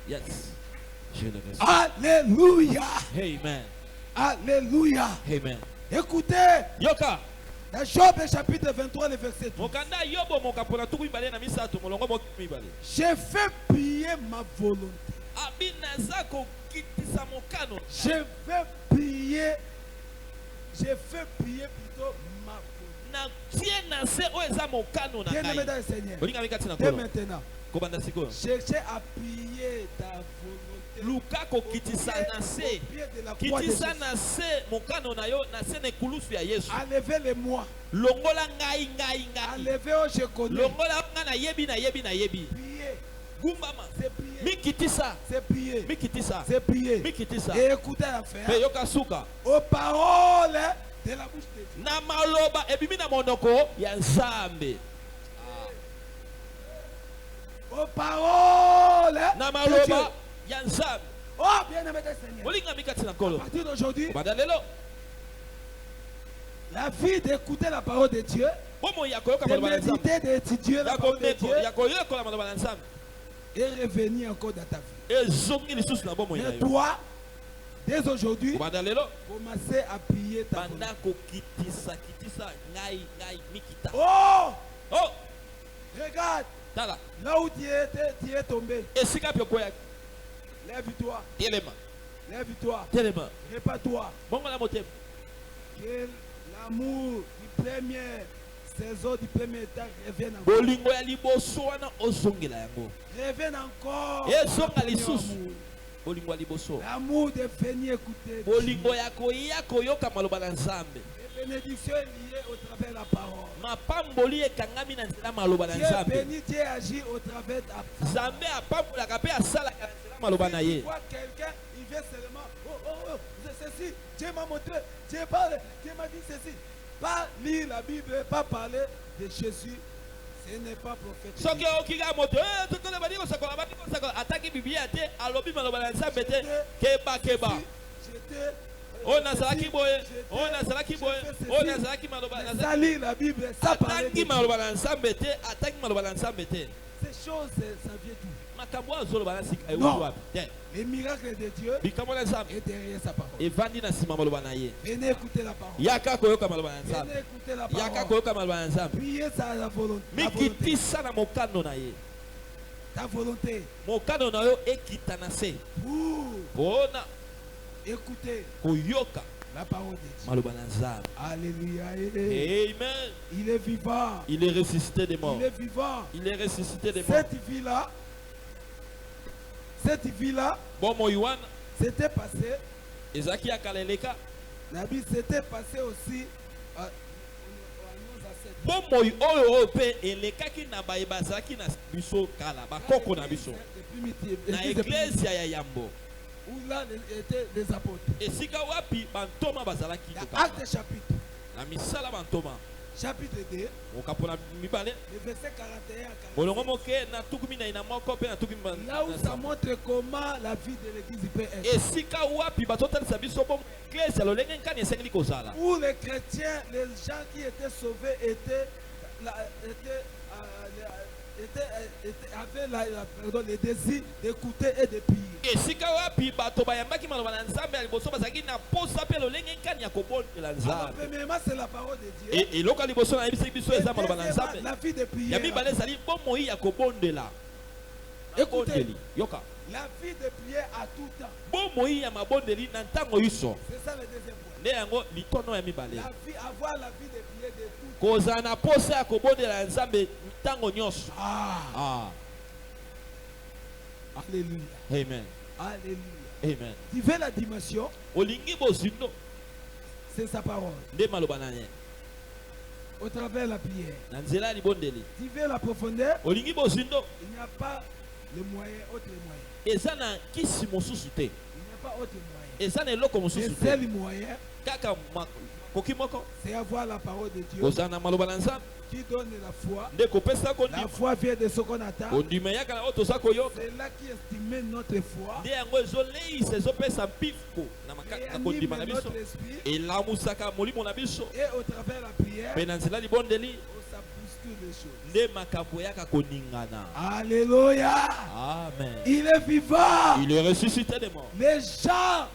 yes je le reçois Alléluia. amen Alléluia. amen Écoutez, yoka dans Job chapitre 23, le verset 12. mokanda yobo moka mpona tuku mibale na misato molongo moko mibale Je fais plier ma volonté. abi naza kokitisa mokano Je fais plier plutôt ma volonté. natie na se oyo eza mokano na Bien-aimé ngai dans le Seigneur. olingami kati na Dès nkolo maintenant, kobanda sikoyo cherchez à plier ta volonté. luka kokitisa na se Au pied de la croix de kitisa Jésus. na se mokano na yo na se na ekulusu ya yesu Enlevez les moi. longola ngai Enlevez oh je connais. longola nga nayebi Priez. gumbama C'est prier. mikitisa C'est prier. mikitisa C'est prier. mikitisa Et écoutez l'affaire. mpe yoka suka Aux paroles de la bouche de Dieu. na maloba ebimi na monoko ya nzambe Aux paroles na de Dieu. maloba ya nzambe Oh, bien-aimé du Seigneur. olingami kati na À nkolo partir d'aujourd'hui, obanda lelo la vie d'écouter la parole de Dieu, bomoi ya koyoka de maloba na nzambe méditer, d'étudier la parole de Dieu ya koyokola maloba na nzambe et revenir encore dans ta vie. ezongi lisusu na bomoi na Mais yo toi, dès aujourd'hui, obanda lelo commencez à plier ta volonté. banda kokitisa ngai mikita Oh, oh regarde, tala là où tu es tombé. esika mpe okoyaki Lève-toi, telema lève-toi, telema répare-toi. bongola motema Que l'amour du premier saison, du premier temps revienne encore. bolingo ya liboso wana ozongela yango Revienne encore. ezonga L'amour. lisusu bolingo ya liboso L'amour de venir écouter. bolingo ya koya koyoka maloba na nzambe Les bénédictions liées au travers de la parole. mapamboli ekangami na nzela maloba na Dieu nzambe bénit, Dieu agit au travers de ta parole. nzambe apambolaka mpe asalaka na nzela maloba na Si tu ye vois quelqu'un, il vient seulement. C'est ceci. Dieu m'a montré. Dieu parle. Dieu m'a dit ceci. Pas lire la Bible, pas parler de Jésus. Ce n'est pas prophétique. soki okika moto tokole badi kosakola ataki biblia te alobi maloba na nzambe te kebakeba J'étais. oyo nazalaki boye oyo nazalaki boye oyo nazalaki maloba Ça lit la Bible, ça parle. atangi maloba na nzambe te atangi maloba na nzambe te Ces choses, ça vient d'où? makambo oyo azoloba na sika Non. euti wapi te Les miracles de Dieu bikambo na nzambe est derrière sa parole. evandi na nsima maloba na ye Venez écouter la parole. yaka koyoka maloba na Venez nzambe écouter la yaka parole. koyoka maloba na nzambe Priez ça à la volonté. La volonté. mikitisa na mokano na ye Ta volonté. mokano na yo ekita na se Pour mpona écouter koyoka la parole de Dieu. maloba na nzambe Alléluia. amen Il est vivant. il est ressuscité des morts Il est vivant. il est ressuscité des morts Cette vie-là, bomoi wana c'était passé. ezalaki ya kala eleka Nabi, c'était passé aussi. bomoi oyo mpe elekaki na baye bazalaki na biso kala bakoko na biso na eklezia ya yambo Où là étaient les apôtres. esika wapi bantoma bazalaki Dans kokamba. Actes chapitre. na misala bantoma chapitre 2, okapona mibale le verset 41 à 47. bolongo moke na tukumi na ina moko pe na tukumi Là où ça montre comment la vie de l'église peut être. esika wapi bazotalisa biso bo eklesi lolenge nkani esengeli kozala Où les chrétiens, les gens qui étaient sauvés avaient le désir d'écouter et de prier. esika wapi bato bayambaki maloba na nzambe ya liboso bazalaki na posa mpe lolenge nkani ya kobondela Alors, nzambe premièrement, c'est la parole de Dieu. eloko ya liboso na yebisaki biso Et eza maloba na deuxièmement, nzambe la vie de ya prière. mibale ezali bomoi ya kobondela Écoutez, mabondeli yoka la vie de prière à tout temps. bomoi ya mabondeli na ntango nyonso C'est ça le deuxième point. nde yango litono ya mibale La vie, avoir la vie de prière de tout. kozala na posa ya kobondela nzambe ntango nyonso Ah, alléluia. amen Alléluia. amen Tu veux la dimension, olingi bozindo c'est sa parole. nde maloba na ye Au travers de la prière. na nzela ya libondeli Tu veux la profondeur, olingi bozindo il n'y a pas le moyen, autre moyen. eza na kisi mosusu te Il n'y a pas autre moyen. eza na eloko Le mosusu te seul moyen, kaka koki moko c'est avoir la parole de Dieu kozala na maloba na nzambe qui donne la foi. nde kopesa La kondima foi vient de ce qu'on attend. kondima eyaka na oyo toza koyoka C'est là qui estime notre foi. nde yango ezoleisa ezopesa mpiko na Et na kondima na anime biso notre esprit. elamusaka molimo na biso Et au travers de la prière, mpe na nzela ya libondeli ça bouscule les choses. nde makambo eyaka koningana Alléluia. amen Il est vivant. il est ressuscité des morts Les gens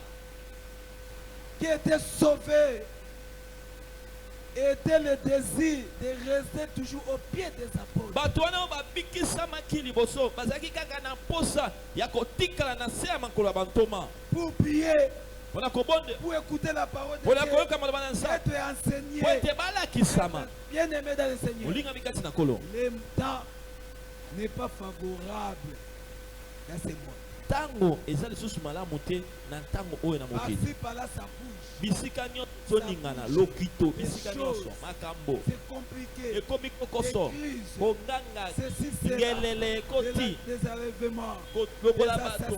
qui étaient sauvés étaient le désir de rester toujours au pied des apôtres. bato wana oyo babikisamaki liboso bazalaki kaka na posa ya kotikala na se ya makolo ya bantoma Pour prier, mpona kobonde pour écouter la parole de mpona Dieu, koyoka maloba na nzambe être enseigné, po ete balakisama bien aimé dans le Seigneur. olingami kati na kolo Le temps n'est pas favorable dans ces mois. ntango eza lisusu malamu te na ntango oyo na mokili Par-ci, par-là, ça bouge. bisika nyonso zoningana lokito bisika Les nyonso choses. makambo C'est compliqué. ekomi kokoso Des crises. konganga Ceci, cela. ngelele ekoti Des enlèvements. lokola Des bato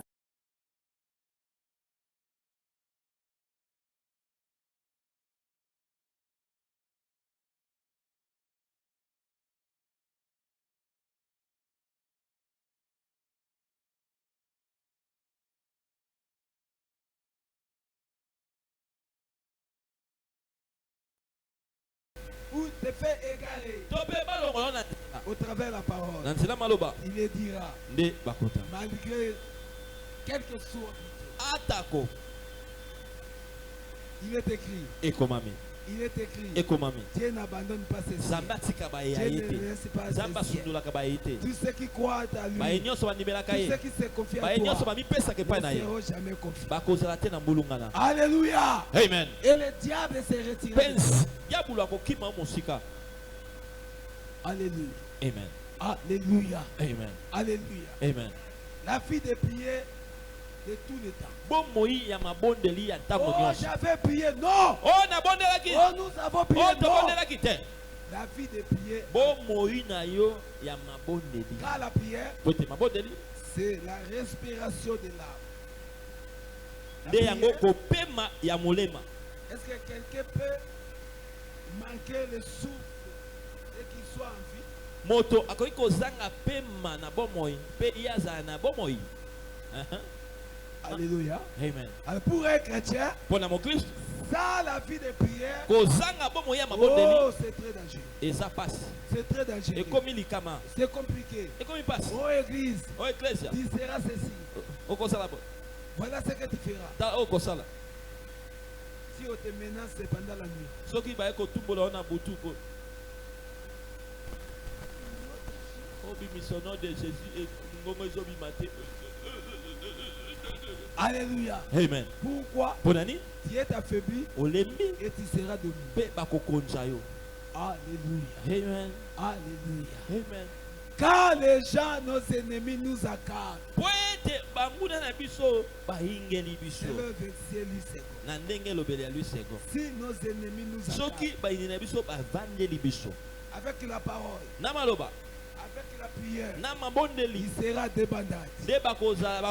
Ou te fait égarer to mpe balongola na nzela au travers de la parole. na nzela maloba Il le dira, nde bakota malgré quelque soit, atako il est écrit, ekomami il est écrit, ekomami Dieu n'abandonne pas ses nzambe siens. atika baye Dieu ye ne te laisse pas nzambe ses siens. asundolaka baye te Tous ceux qui croient à lui, baye nyonso bandimelaka tous ye ceux qui se confient à baye nyonso toi, bamipesaka epai na ne ye seront jamais confiés. bakozala te na mbulungana Alléluia. amen Et le diable s'est retiré. pensi diabolo akokima mosika Alléluia. amen Alléluia. amen Alléluia. amen La vie de prière de tous les temps. bomoi ya mabondeli ya ntango Oh, nyonso j'avais prié. Non. oyo nabondelaki Oh, nous avons prié. oyo Non. tobondelaki te La vie de prière. bomoi na yo ya mabondeli Car la prière, po ete mabondeli c'est la respiration de l'âme. La nde yango prière, kopema ya molema est-ce que quelqu'un peut manquer le souffle et qu'il soit en vie? moto akoki kozanga pema na bomoi mpe ye azala na bomoi Alléluia. amen Alors pour un chrétien, mpo na mokristo ça, la vie de prière, kozanga bomoi ya mabondeli oh, c'est très dangereux. eza pasi C'est très dangereux. ekomi likama C'est compliqué. ekomi pasi Oh, église, o eklesia tu seras ceci. okosala bo Voilà ce que tu feras. ta oyo okosala Si on te menace pendant la nuit. soki baye kotumbola yo na butu po obimisa au nom de jésus ngongo ezobima te Alléluia. amen Pourquoi? mpo nani Tu es affaibli olembi et tu seras debout. mpe bakokonza yo Alléluia. amen Alléluia. amen Quand les gens, nos ennemis, nous accablent, po ete banguna na biso bayingeli biso c'est le verset lui second. na ndenge elobeli ya lui sego Si nos ennemis nous soki accablent, bayini na biso bavandeli biso avec la parole, na maloba Avec la prière, na mabondeli il sera débandade. nde bakozala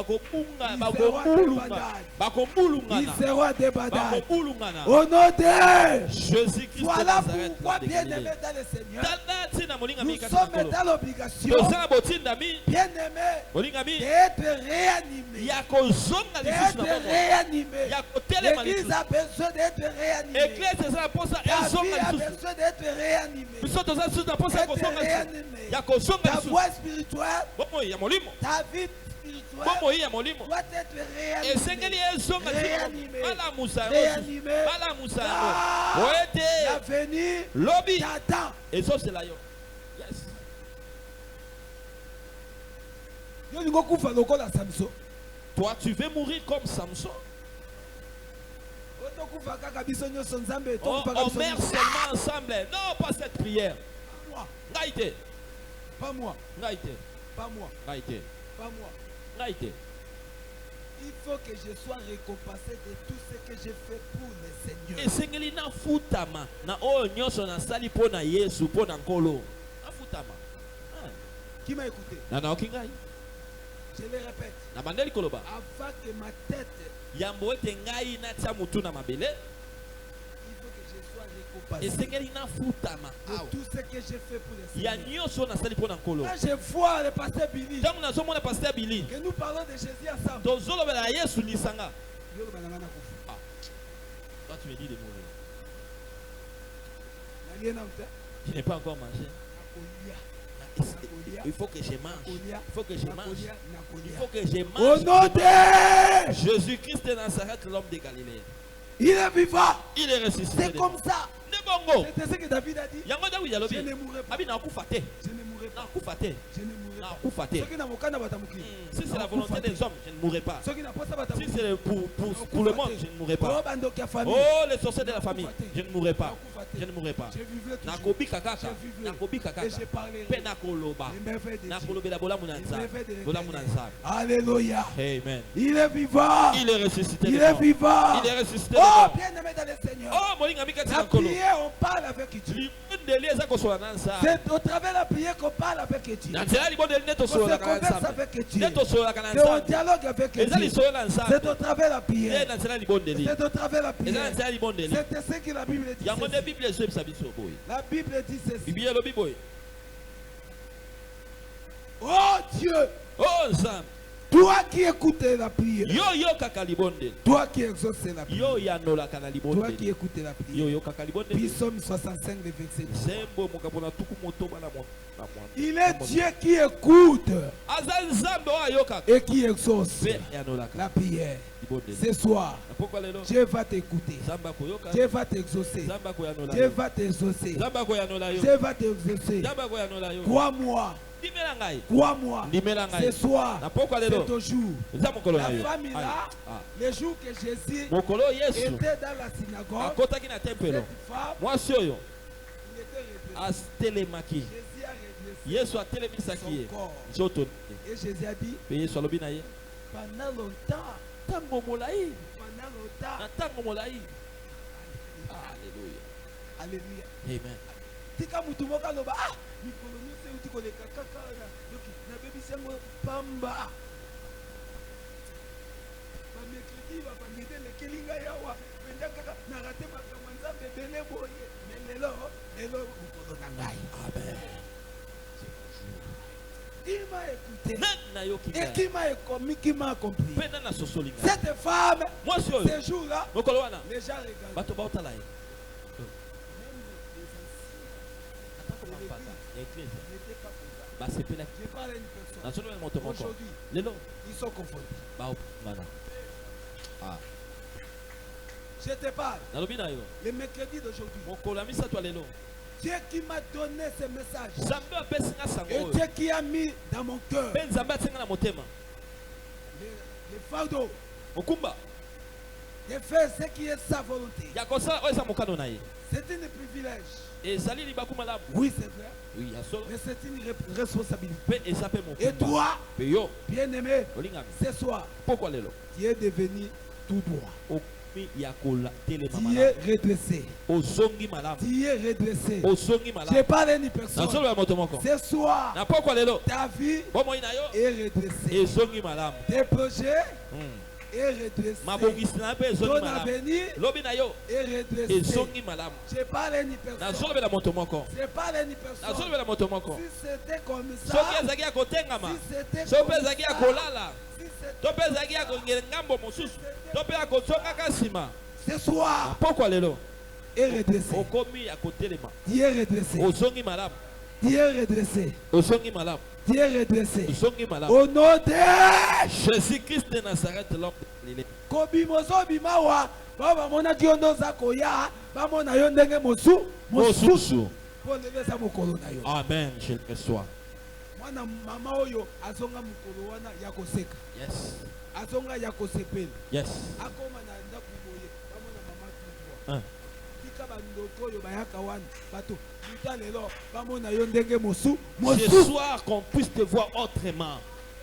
bakombulungana Il sera débandade. bakombulungana Au nom de Jésus-Christ de voilà Nazareth pourquoi, de bien Galilée. aimé dans le Seigneur, Tala tina moninga nous mi kati sommes na kolo. dans l'obligation, Toza botindami bien aimé, moninga mi d'être réanimé. ya kozonga lisusu na D'être bongo réanimé. ya kotelema L'église lisusu a besoin d'être réanimée. église eza na posa Ta vie ezonga a lisusu besoin d'être réanimée. biso toza lisusu na posa ya D'être kozonga lisusu réanimée. ya kozonga Ta lisusu voix spirituelle, bomoi ya molimo ta vie spirituelle bomoi ya molimo doit être esengeli réanimée. ezonga Réanimé. balamusa yango Réanimé. balamusa yango Ah, oyete l'avenir lobi t'attend. ezosela yo yes Yo lingo kufa lokola Samson. toi tu veux mourir comme Samson Otokufa kaka biso nyonso Nzambe on tokufa biso meurt nyonso. seulement ensemble non pas cette prière Moi, ngai te pas moi, ngai te pas moi, ngai te pas moi. ngai te Il faut que je sois récompensé de tout ce que j'ai fait pour le Seigneur. esengeli nafutama na oyo nyonso nasali mpo na yesu mpo na nkolo nafutama Qui m'a écouté? na naoki ngai Je le répète. na bandeli koloba Avant que ma tête, yambo ete ngai natia mutu na mabele il faut que je sois récompensé esengeli nafutama de awa tout ce que j'ai fait pour le ya Seigneur. nyonso nasali mpo na nkolo Quand je vois le pasteur Billy, ntango nazomona paster bili que nous parlons de Jésus ensemble, tozolobela ya yesu lisanga yo bananga na kufa. toi tu me dis des mots Na rien à faire. je n'ai pas encore mangé Nakolia, il faut que je mange il faut que je mange nakolia, il nakolia. faut que je Au mange nom de Jésus-Christ de Nazareth l'homme de Galilée il est vivant. il est ressuscité C'est comme ça. ne bongo C'était ce que David a dit. yango nde wiyalobi Je ne mourrai pas. abi nakufa te Je ne mourrai pas. nakufa te Je ne mourrai pas. nakufa te Ceux qui n'ont aucun batamuki. si c'est la volonté des hommes je ne mourrai pas Ceux qui n'ont pas ça si batamuki. c'est pour le monde je ne mourrai pas Oh, bando qui a famille. oh les sorciers de la famille je ne mourrai pas je ne mourrai pas Je vivrai toujours. nakobika kaka Je vivrai. nakobika Et kaka je parlerai. mpe nakoloba Les merveilles de Dieu. nakolobela bolamu na Les nzambe merveilles de bolamu na l'Éternel. nzambe Alléluia. amen Il est vivant. il est ressuscité Il des est morts. vivant. il est ressuscité des Oh, morts. bien aimé dans le Seigneur. oh molinga mikati na La nkolo prière, on parle avec Dieu. libondeli eza kosola na nzambe C'est au travers de la prière qu'on parle avec Dieu. na nzela ya libondeli nde On se tosololaka na converse nzambe avec nde Dieu. tosololaka na C'est au nzambe dialogue avec eza Dieu. lisolo na C'est nzambe au travers de la nde prière. na nzela ya libondeli C'est au travers de la eza na prière. nzela ya libondeli C'est ce que la Bible dit. yango nde ceci. bible ezoyebisa biso boye La Bible dit ceci. biblia elobi boye Oh Dieu, o nzambe toi qui écoutes la prière, yo oyokaka libondeli toi qui exauces la prière, yo oyanolaka na toi qui libondeli écoutes la yo prière. oyokaka libondeli Psaume 65, le verset 10. nzembo mokambo na tuku motoba na Il est Dieu qui écoute aza nzambe oyo ayokaka et qui exauce mpe ayanolaka la prière. libondeli Ce soir, na pokwa lelo Dieu va t'écouter. nzambe akoyoka Dieu va t'exaucer. nzambe akoyanola Dieu yo va t'exaucer. nzambe akoyanola yo Dieu va t'exaucer. nzambe akoyanola yo Crois-moi. ndimela ngai Crois-moi. ndimela Ce ngai soir, na pokwa c'est lelo au jour. eza mokolo na La yo famille là, Ah. le jour que Jésus mokolo oyo yesu était dans la synagogue, akotaki na tempelo cette femme, mwasi oyo il était redressé. atelemaki Jésus a redressé yesu atelemisaki ye son corps. nzoto Et Jésus a dit, mpe yesu alobi na ye pendant longtemps, ntango molai pendant longtemps, na ntango molai alleluya alléluia. amen Tika mutu moko aloba, ah, mikolo nyonso euti koleka kaka yoki nabebisi yango pamba. Bamercredi bapambide elekeli ngai awa penza kaka narate makambo nzambe ebele boye. Mais lelo mokolo na ngai. amen Il m'a écouté. nani nayoki Et ngai qui m'a compris. mpe nani nasosoli ngai Cette femme, mwasi oyo ces jours-là, mokolo wana les gens regardent. bato baotala ye Même les anciens atako bampaka ya eklese n'étaient pas comme ça. basepelaki Je parle à une personne. nazolobela moto moko Aujourd'hui, lelo ils sont confondus. baopimana Je te parle. nalobi na yo Le mercredi d'aujourd'hui, mokolo ya misato ya lelo Dieu qui m'a donné ce message. nzambe apesi nga sango Et oyo Dieu qui a mis dans mon cœur mpe nzambe atie nga na motema le fardeau mokumba de faire ce qui est sa volonté. ya kosala oyo eza mokano na ye C'est un privilège. ezali libaku malamu Oui, c'est vrai. oui ya solo Mais c'est une responsabilité. mpe eza mpe Et mokumba toi, mpe yo bien-aimé, olingami ce soir, pokwa lelo tu es devenu tout droit. okomi okomi ya kola telema Tu es malamu. redressé. Ozongi malamu. Tu es redressé. Ozongi Je malamu. parle à une personne. Na solo ya moto moko. Ce soir, Na pokwa lelo. ta vie Bomoi na yo. est redressée. Ezongi malamu. Tes projets Mm. est redressé. Mabongisi na pe ezongi Ton malamu. avenir Lobi na yo. est redressé. Ezongi malamu. Je parle à une Na personne. solo ya moto moko. Je parle à une Na personne. solo ya moto moko. Si c'était comme Soki ça, ezaki ya kotengama. si c'était Soki comme ezaki ya ça, kolala. si c'était To pe ezaki ya kongela ngambo mosusu. To pe ya kozoka kasima. ce soir, Pokwa lelo. est redressé. Okomi ya kotelema. Tu es redressé. Ozongi malamu. Tu es redressé. Ozongi malamu. Tu es redressé. Ozongi malamu. Au nom de Jésus-Christ de Nazareth, l'homme de Galilée. Kobimoso bimawa, baba mona kiondo za koya, bamona yo ndenge mosu, Mosusu. po leleza mokolo na yo. Amen, je le reçois. Mwana mama oyo azonga mokolo wana ya koseka. Yes. Azonga ya kosepela. Yes. Akoma na ndako boye, bamona mama tutwa. Hein. Tika bandoko oyo bayaka wana, bato luta lelo, bamona yo ndenge mosu, Ce mosu. soir, qu'on puisse te voir autrement.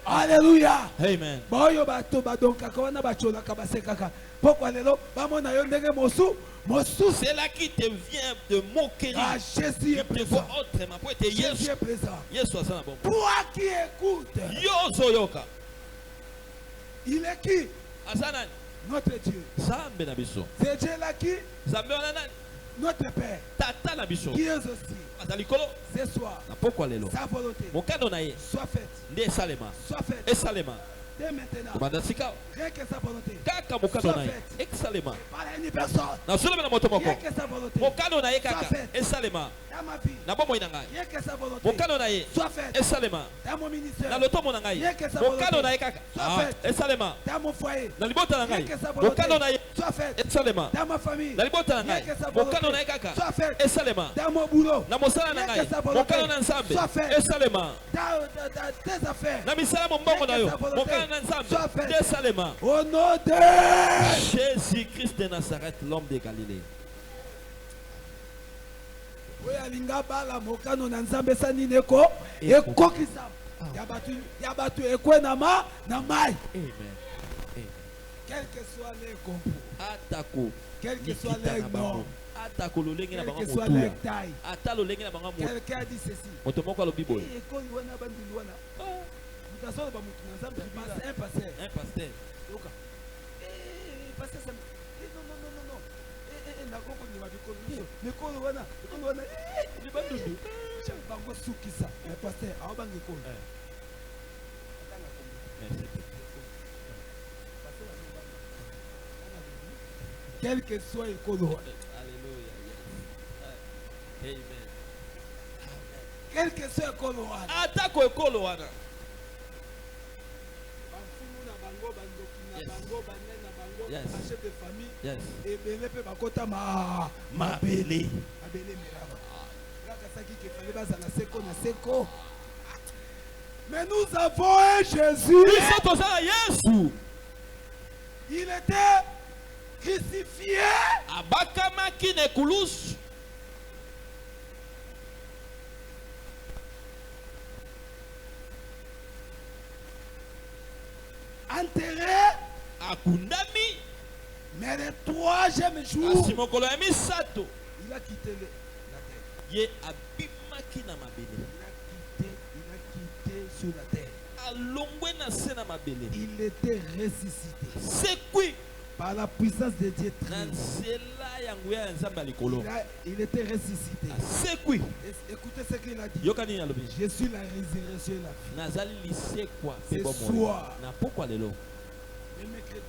Alléluia. Amen. Baoyo bato badonkaka wana bacholaka basekaka. Pokwa lelo, bamona yo ndenge mosu, mosu. C'est là qui te vient de moquerie. Ah, Jésus Qui est te présent. voit autrement. Pour être Jésus Yes. est présent. Yes, soit ça, bon. Toi qui écoutes, Yo Zoyoka. il est qui? Asanan. Notre Dieu. Zambe na biso. C'est Dieu là qui? Zambe wana nani? Notre Père. Tata na biso. Qui est aussi. Azalikolo. Ce soir, Na pokwa lelo. sa volonté Mokano na ye. soit faite. Nde salema. Soit faite. Esalema. Dès maintenant. Obanda sika. Rien que sa volonté. Kaka mokano na ye. Esalema. Par une personne. Na solo na moto moko. Rien que sa volonté. Mokano na ye Soit kaka. faite. Esalema. Dans ma vie. Na bomoi na ngai. Rien que sa volonté. Mokano na ye. Soit faite. Esalema. Dans mon ministère. Na lotomo na ngai. Rien que sa Mokano volonté. na ye kaka. Soit Ah, faite. esalema. Dans mon foyer. Na libota na Rien ngai. que sa volonté. Mokano na ye. Soit faite. Esalema. Dans ma famille. Na libota na Rien ngai. que sa volonté. Mokano na ye kaka. Soit faite. Esalema. Dans mon boulot. Na mosala na Rien ngai. que sa volonté. Mokano na nzambe. Soit faite. Esalema. Dans tes affaires. Na misala mombongo na yo. Rien que sa volonté. Mokano na nzambe. Soit faite. Esalema. Au nom de Jésus-Christ de Nazareth, l'homme de Galilée. oyo alinga bala mokano na nzambe esani neko ekokisa ya bato ekwenama na mai. Amen. Amen. Quel que soit les compos, Atako. quel que soit Nikita les na bango. noms, Atako lolenge na quel bango que soit motuya. les tailles, Ata lolenge na bango motuya. quelqu'un dit ceci. Moto moko alobi boye. ekoli wana bandili wana mutasolo bamutu na nzambe un pasteur Un pasteur. yoka pasteur sam non nakoko ndima mikolo wana Libandundu. bango sukisa ya pasteur awa bango ekolo Merci. quel que soit ekolo wana Alléluia. Yes. Amen. quel que soit ekolo wana Atako ekolo wana. bafumu na bango bandoki na Yes. bango banene na bango Yes. bachef de famille Yes. ebele mpe bakota Mabele. mabele miraba lakasaki kefale bazala seko na seko. Mais nous avons un Jésus. Biso tozala Yesu. Il était crucifié. Abakamaki na ekulusu. Enterré. Akundami. Mais le troisième jour, Kasi mokolo ya misato. il a quitté la terre. Ye abimaki na mabele. Il a quitté sur la terre. Alongwe na se na mabele. Il était ressuscité Sekwi. par la puissance de Dieu. Na nzela ya nguya ya nzambe ya likolo. Il était ressuscité. Sekwi. Écoutez ce qu'il a dit. Yoka nini alobi? Je suis la résurrection et la vie. Nazali lisekwa Ce pe bomoi. soir. Na pokwa lelo. Le mercredi,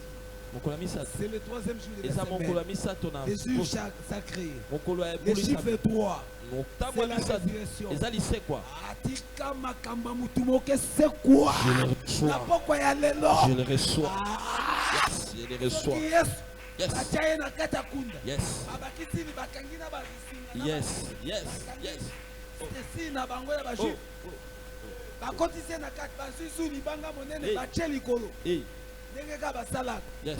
Mokolo ya misato. c'est le troisième jour de la Eza mokolo ya semaine. misato na Les jours sacrés. mokolo ya Le chiffre 3. motambo C'est ya la misato. résurrection. Eza lisekwa. Atika makamba mutu moke c'est quoi? Je le Na reçois. pokwa ya lelo. Je le reçois. Ah, Yes, je le reçois. soki Yesu Yes. batia ye na kati ya kunda. Yes. Abakisili bakangi na basinga na Yes. Yes. Yes. tesi na bango ya Oh. bajuif. Bakotisi ye na kati basusu libanga monene Hey. batie likolo. Hey. Ndenge ka basalaka. Yes.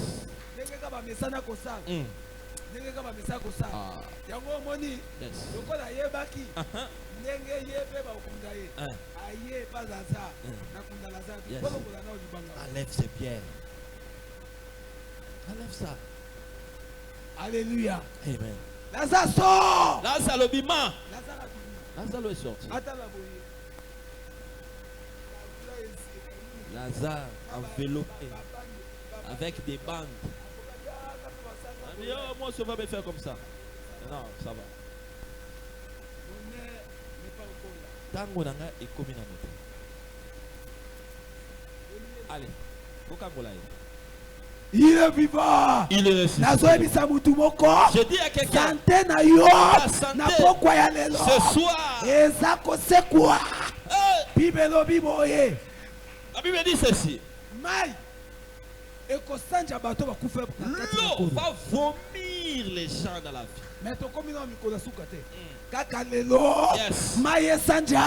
Ndenge ka bamesana kosala. Ndenge ka bamesana kosala. Ah. Yango omoni Yes. lokola ayebaki Uh-huh. ndenge ye mpe bakunda ye aye epa zaza nakunda lazare Yes. kolokola nao libanga Enlève ses pierres. Enlève ça. Alléluia. Amen. Lazare sort. Lazare le bima. Lazare a fini. Lazare est sorti. Attends la boye. Lazare enveloppé avec des bandes. Il dit, oh, moi, ça va me faire comme ça. Non, ça va. Tango nanga et comme allez, il est vivant. Il est ressuscité. Je dis à quelqu'un, santé na yo, na pokwa ya lelo. Ce soir, eza kosekwa. Bibelo biboye. La Bible dit ceci. Mai. L'eau va vomir les gens dans la vie. Mais to komi na mikolo sukate. Kaka lelo. Maye sanja.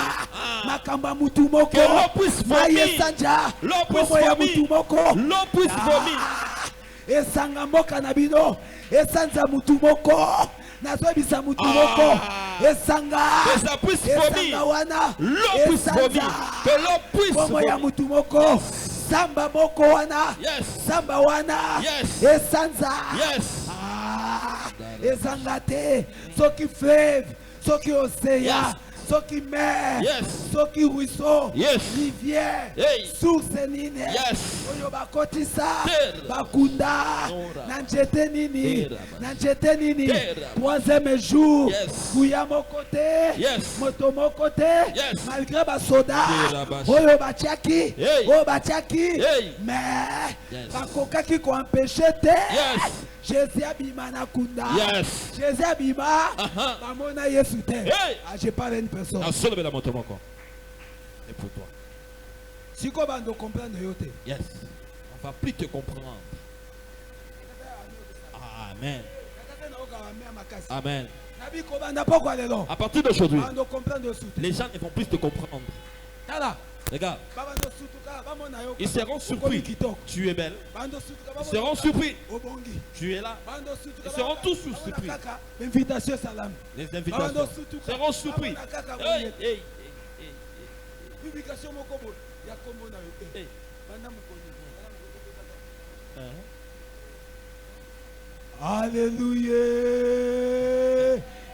Makamba mutu moko. Que l'eau puisse vomir. Maye sanja. L'eau puisse vomir. L'eau puisse vomir. Esanga mboka na bino. Esanza mutu moko. Nazobisa mutu moko. Esanga. Que ça puisse vomir. L'eau puisse vomir. Que l'eau puisse vomir. Mutu moko. Samba moko wana. Yes. Samba wana. Yes. Esanza. Yes. Ezanga te. Soki fleuve. Soki océan. Soki mer. Yes. Soki ruisseau. Yes. Rivière. Hey. Source nini. Yes. Oyo bakotisa. Bakunda. Nanjete nini. Nanjete nini. Troisième jour. Yes. Kuya mokote. Yes. Moto mokote. Yes. Malgré basoda. Oyo batiaki. Hey. Oyo batiaki. Hey. Mais. Yes. Bakokaki ko empêcher te. Yes. Jésus abima na kunda. Yes. Jésus abima. Bamona Yesu te. Hey. Je parle à une personne. Et pour toi. Si ko bando comprendre yo te. Yes. On va plus te comprendre. Amen. Amen. À partir d'aujourd'hui, les gens ne vont plus te comprendre. Regarde. Ils seront surpris. Tu es belle. Ils seront surpris. Tu es là. Ils seront tous surpris. Les invitations seront surpris. Hey, hey, hey. Alléluia.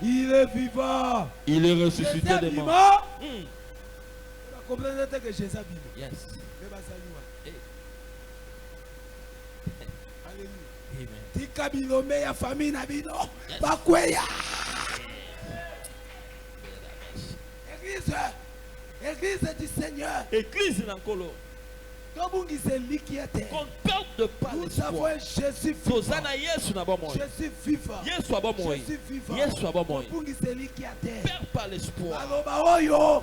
Il est vivant. Il est ressuscité des morts. Comprenez que Jésus a vivant. Yes. Alléluia. Tika bilome ya famille na bino. Bakweya. Église du Seigneur. Église d'Ankolo. Qu'on perde de pas l'espoir. Jésus vivant. Jésus vivant. Jésus vivant. Perd pas l'espoir.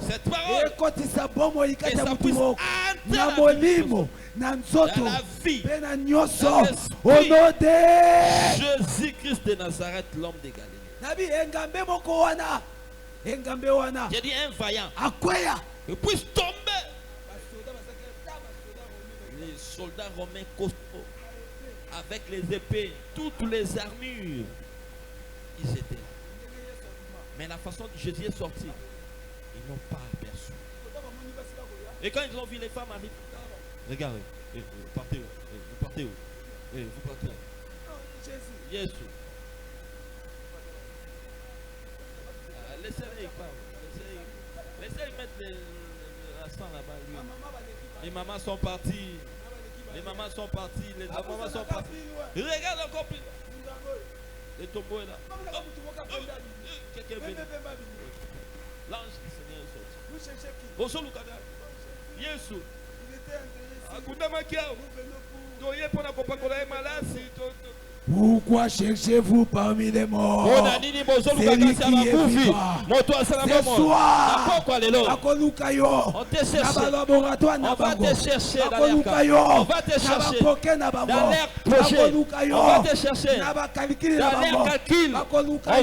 Cette parole. Et ça puisse entrer dans la vie. Au nom de Jésus-Christ de Nazareth, l'homme de Galilée. J'ai dit un vaillant. Il puisse tomber. Les soldats romains costauds, avec les épées, toutes les armures, ils étaient là. Mais la façon dont Jésus est sorti, ils n'ont pas aperçu. Et quand ils ont vu les femmes arriver, regardez, vous partez où? Vous partez où? Vous partez où? Jésus. Laissez-les parler. Laissez-les mettre la sang là-bas. Les mamans sont parties. Les mamans sont parties. Les mamans sont parties. Regarde encore plus. Les tombeaux est là. Quelqu'un vient. L'ange du Seigneur est sorti. Bonjour Lucada. Yesu. Akunda makiao. Toye pona kopakolo e malasi. Pourquoi cherchez-vous parmi les morts? C'est lui qui est vivant. Ce soir, on te cherche. On va te chercher dans l'air. On va te chercher dans l'air projet. On va te chercher dans l'air calcul. On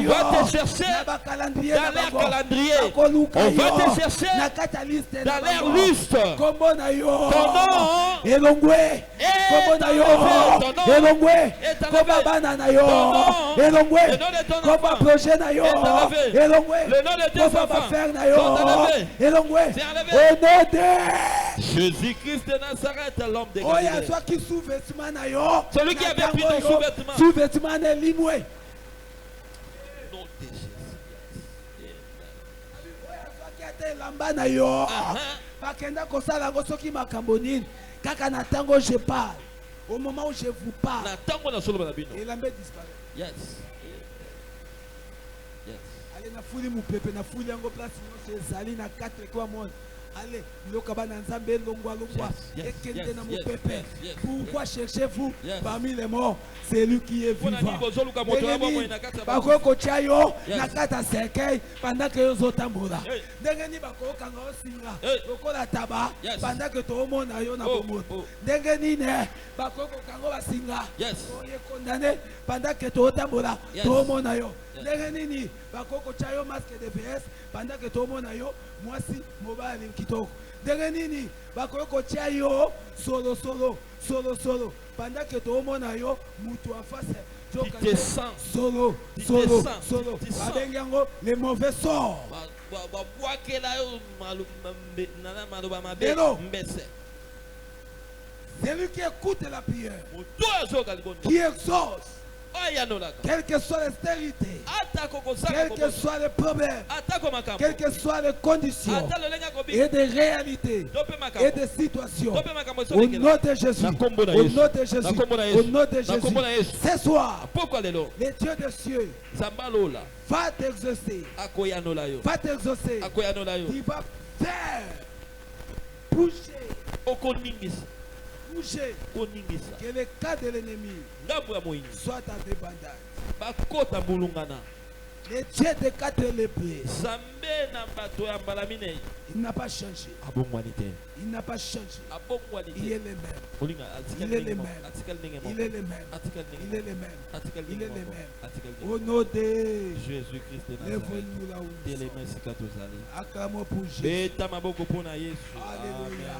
va te chercher dans l'air calendrier. On va te chercher dans l'air liste. Ton nom est bana na yo elongwe koba projet na yo elongwe koba affaire na yo elongwe au nom de Jésus-Christ de Nazareth, l'homme de Galilée. Oya soit qui sous-vêtement na yo celui qui avait pris ton sous-vêtement sous-vêtement na limwe elamba na yo bakenda kosala yango soki makambo nini kaka na ntango je parle au moment où je vous parle na tango na solo na bino. elamba disparaît. Yes. Yes. Allez na fuli mupepe na fuli yango place nyonso ezali na 4 kwa monde. Allez, biloko bana nzambe longwa longwa ekende na mupepe. Pourquoi cherchez-vous parmi les morts celui qui est vivant? Bakoko chayo na kata cercueil pendant que yo tambola. Ndenge ni bakoko kanga osinga lokola taba pendant que to mona yo na bomoto. Ndenge ni ne bakoko kanga basinga. Oye condamné pendant que to tambola to mona yo. Ndenge nini bakoko chayo masque de VS pendant que to mona yo mwasi mobile kitoko. Ndenge nini bakoko chayo solo pendant que to mona yo mutu en face solo babengango les mauvais sorts. Celui qui écoute la prière, qui exauce, quelle que soit la stérilité, quel que soit le problème, quelles que soient les conditions et des réalités et des situations, au nom de Jésus, au nom de Jésus, au nom de Jésus, ce soir, le Dieu des cieux va t'exaucer, il va faire bouger que le cas de l'ennemi soit à débandade. Le Dieu de 4 lépreux, il n'a pas changé. Il n'a pas changé. Il est le même. Il est le même. Il est le même. Il est le même. Il est le même. Au nom de Jésus-Christ, lève-nous là où acclamons pour Jésus. Alléluia.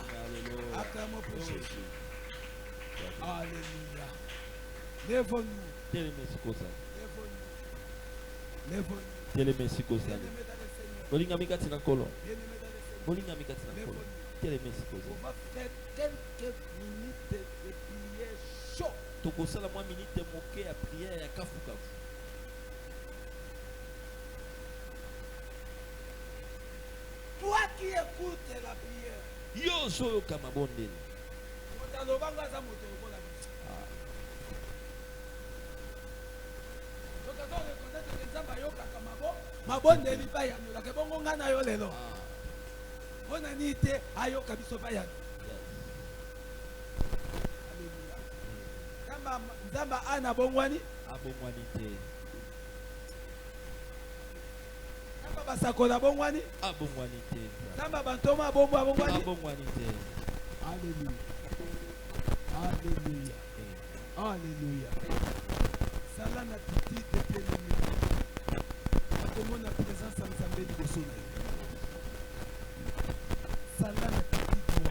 Acclamons pour Jésus. Alléluia. Lève-nous. Lève-nous. Lève-nous. Bolinga mikati na kolo. Bien-aimé dans le Seigneur. Bolinga mikati na kolo. Telemesi On koza. va faire quelques minutes de prière chaud. Tokosala mwa minute moke ya prière ya kafuka. Toi qui écoutes la prière. Yo soyo kama bondeli. Motalobanga za moto lokola biso. Tokazo reconnaître que Nzamba yokaka mabondeli pa yanola ke bongo nga na yo lelo. Bona ni te ayoka biso pa yano. Alléluia. Nzamba ana bongwani? Abongwani te. Nzamba basakola bongwani? Abongwani te. Nzamba bantoma bongwani? Abongwani te. Alléluia. Alléluia. Alléluia. Sala na titi de bien-aimé. Comment la présence en Zambé de soleil. Sala na titi de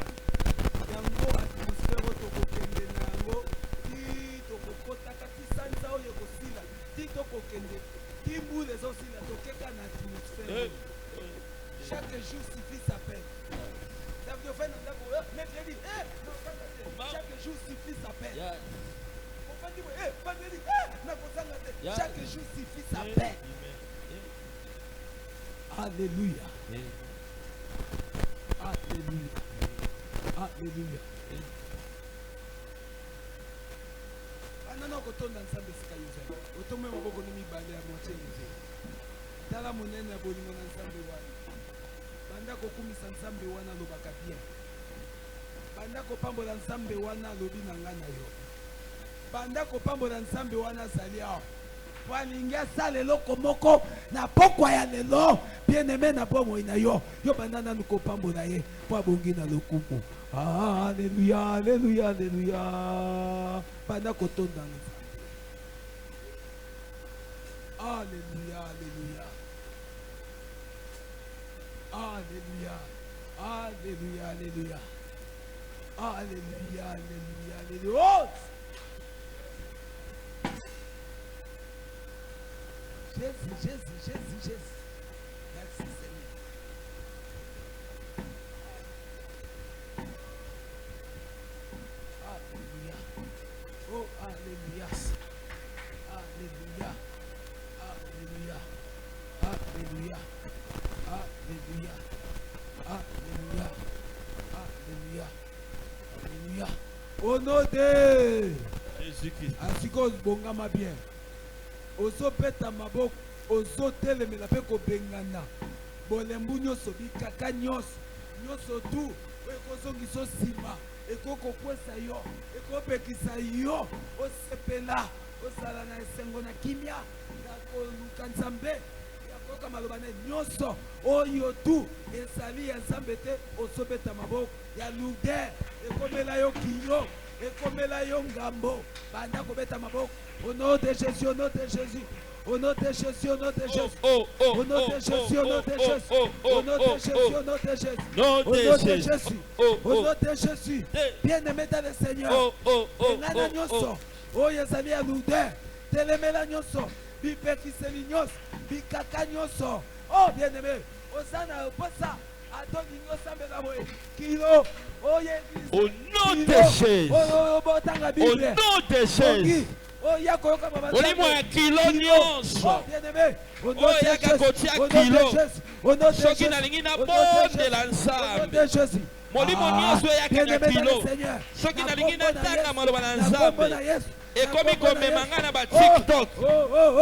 yango atmosphère toko kende nango ti toko kota kati sanza oyo kosila ti toko kende ti mbule ezosila tokeka na atmosphère. Chaque jour suffit sa peine. Mercredi, chaque jour suffit sa peine. Chaque jour suffit sa peine. Alléluia. Alléluia. Alléluia. Anana kotonda nzambe sika yuzali. Otome maboko ni mibale ya moitié yuzali. Tala monene ya bolingo na nzambe wana. Banda kokumisa nzambe wana lobaka bien. Banda kopambola nzambe wana lobi na nga na yo. Banda kopambola nzambe wana zali awa. Po alingi asala eloko moko na pokwa ya lelo bien-aimé na bomoi na yo. Yo banda nanu kopambola ye po abongi na lokumu. Alléluia, alléluia, alléluia. Banda kotonda nzambe. Alléluia, alléluia. Alléluia. Alléluia, alléluia. Alléluia, alléluia, alléluia. Oh! Jésus, Jésus, Jésus, Jésus. Merci Seigneur. Alléluia. Oh, alléluia. Alléluia. Alléluia. Alléluia. Alléluia. Au nom de Jésus-Christ. Asiko bongama bien. Ozo peta maboko, ozo telemela pe ko bengana. Bolembu nyoso bikaka nyoso. Nyoso tu ekozongiso sima. Ekoko kwesa yo, ekopekisa yo. Osepela, osala na esengo na kimia. Nakoluka nzambe. Yakoka malobane nyoso. Oyo tu esali ya nzambe te osobeta maboko. Ya lude, ekomela yo kinyo. Ekomela yo ngambo. Banda kobeta maboko. Au nom de Jésus, au nom de Jésus. Au nom de Jésus, au nom de Jésus. Au nom de Jésus, au nom de Jésus. Au nom de Jésus, au nom de Jésus. Au nom de Jésus. Au nom de Jésus. Bien-aimé dans le Seigneur. Engana nyoso. Oh yazali ya lude. Telemela nyoso. Bipekiseli nyoso. Bikaka nyoso. Oh bien-aimé. Osana posa. Adoni nyoso mbela boye. Kilo. Oh Jésus. Au nom de Jésus. Oh botanga Au Bible. nom de Jésus. Oh yakoyoka baba. Olimo ya kilo nyonso. Oh bien-aimé. Au nom Oh de yaka Jésus. kotia Au nom de kilo. Jésus. Au nom de Soki Jésus. nalingi na Au nom de bondela Jésus. Au nom nzambe. de Jésus. Molimo nyonso yaka na bien-aimé dans kilo. le Seigneur. Soki Na nalingi kombo na natanga Yesu. maloba na Na kombo na nzambe. Yesu. Ekomi Na kombo na komemanga Yesu. na ba TikTok.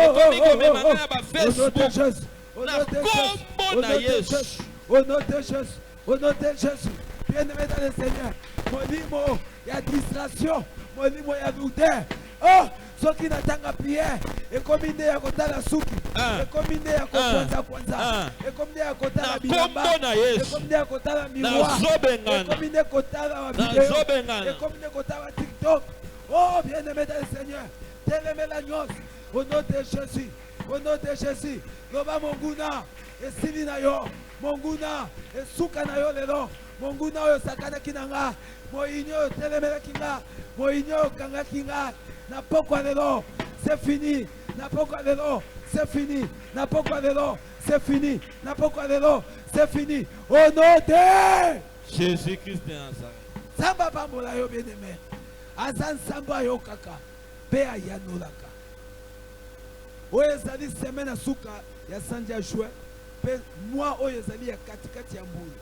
Ekomi komemanga na ba Au nom de Facebook. Jésus. Au Na nom de Jésus. kombo Au na nom de Yesu. Jésus. Au nom de Jésus. Au nom de Jésus. Bien-aimé dans le Seigneur. Molimo ya distraction. Molimo ya doute. Oh, soki natanga prière. Ekomi nde ya kotala suki. Ekomi nde ya kokwanza kwanza. Ekomi nde ya kotala Na bilamba. kombo na Yesu. Ekomi nde ya kotala miroir. Nazobengana. Ekomi nde kotala wa video. Nazobengana. Ekomi nde kotala TikTok. Oh, bien-aimé dans le Seigneur. Telemela nyos. Au nom de Jésus. Au nom de Jésus. Loba monguna. Esili na yo. Monguna. Esuka na yo lelo. Monguna oyo sakana kinanga. Moinyo telemela kinga. Moinyo kanga kinga. Na pokwa lelo. C'est fini. Na pokwa lelo. C'est fini. Na pokwa lelo. C'est fini. Na pokwa lelo. C'est fini. Au nom de Jésus-Christ de Nazareth. Samba pambola yo bien-aimé. Azan samba yo kaka. Pe ayanolaka. Oyo ezali semaine ya suka ya sanji ya juin. Pe moi oyo ezali ya katikati ya mbula.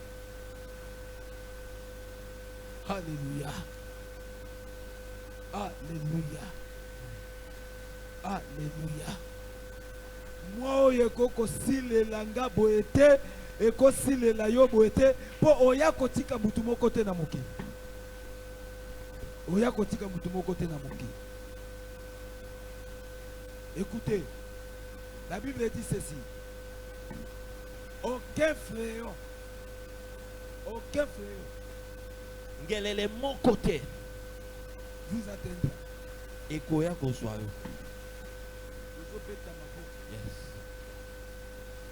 Alléluia. Alléluia. Alléluia. Moi oyo ekokosilela nga boye te, ekosilela yo boye te, mpo oya kotika mutu moko te na mokili. Oya kotika mutu moko te na mokili. Écoutez, la Bible dit ceci. Aucun fléau Ngelele mon côté. vous atteindra. Ekoya kozwa yo. Vous obéissez à ma voix. Yes.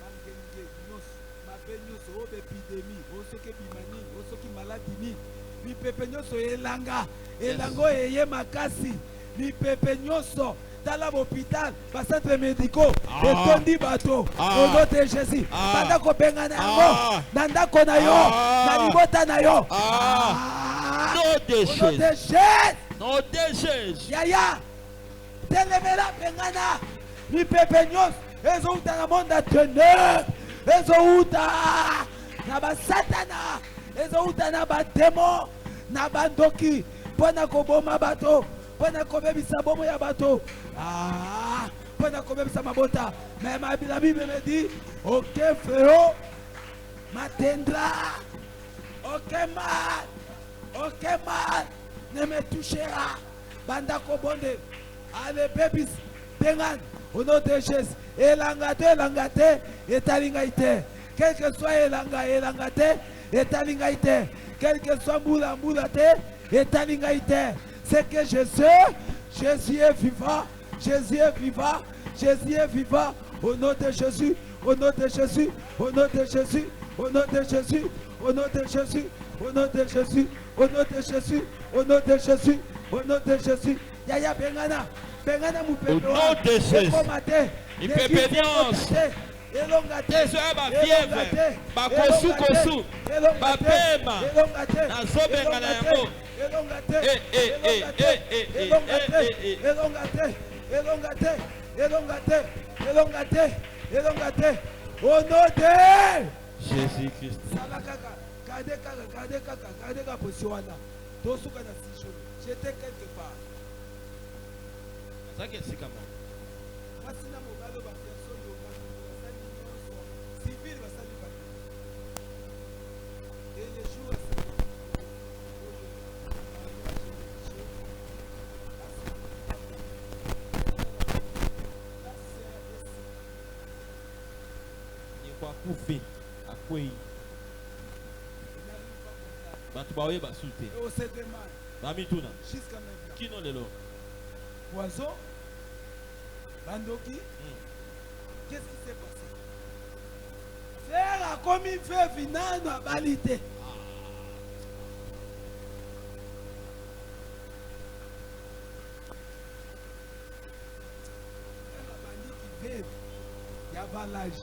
Bangenge nyonso, mabe nyonso, oyo épidémie, oyo soki bimani, oyo soki maladi nini, mipepe nyonso elanga, elango eye makasi, mipepe nyonso, tala l'hôpital, bacentre médicaux, etondi bato, au nom de Jésus, banda kobengana yango, na ndako na yo, na libota na yo. Nom de Au nom de Jésus. Jésus. Nom de Jésus. Yaya, telemela bengana, mipepe nyonso, ezouta na monde ya ténèbres, ezouta na basatana, ezouta na bademo, na bandoki, mpona koboma bato, mpona kobebisa bomo ya bato, mpona kobebisa mabota. Mais la Bible me dit, aucun fléau m'atteindra, aucun mal ne me touchera. Banda kobonde, allez bébis, bengan, au nom de Jésus. Elangate, etalingaite. Quel que soit elangate, etalingaite. Quel que soit moulate, etalingaite. C'est que je sais, Jésus est vivant, Jésus est vivant, Jésus est vivant. Au nom de Jésus, au nom de Jésus, au nom de Jésus, au nom de Jésus, au nom de Jésus, au nom de Jésus, au nom de Jésus, au nom de Jésus, au nom de Jésus. Yaya bengana, bengana mu pepe. Au nom de Jésus. Il peut péniance. Désolé, ma fièvre. Ma kosu. Ma pema. Nazobengana yango. Elongate. Au nom de Jésus-Christ. Gardez position là. Tosuka na 6 jours. J'étais quelque part. Ça c'est comment? Moi, si mon balo va faire son civil va salir. Et les jours kwa kufe akwei bantu bawe basute on se demande bamituna jusqu'à maintenant kino lelo oiseau bandoki qu'est-ce qui s'est passé? Faire comme il fait finano à balité. Il y a avant l'âge,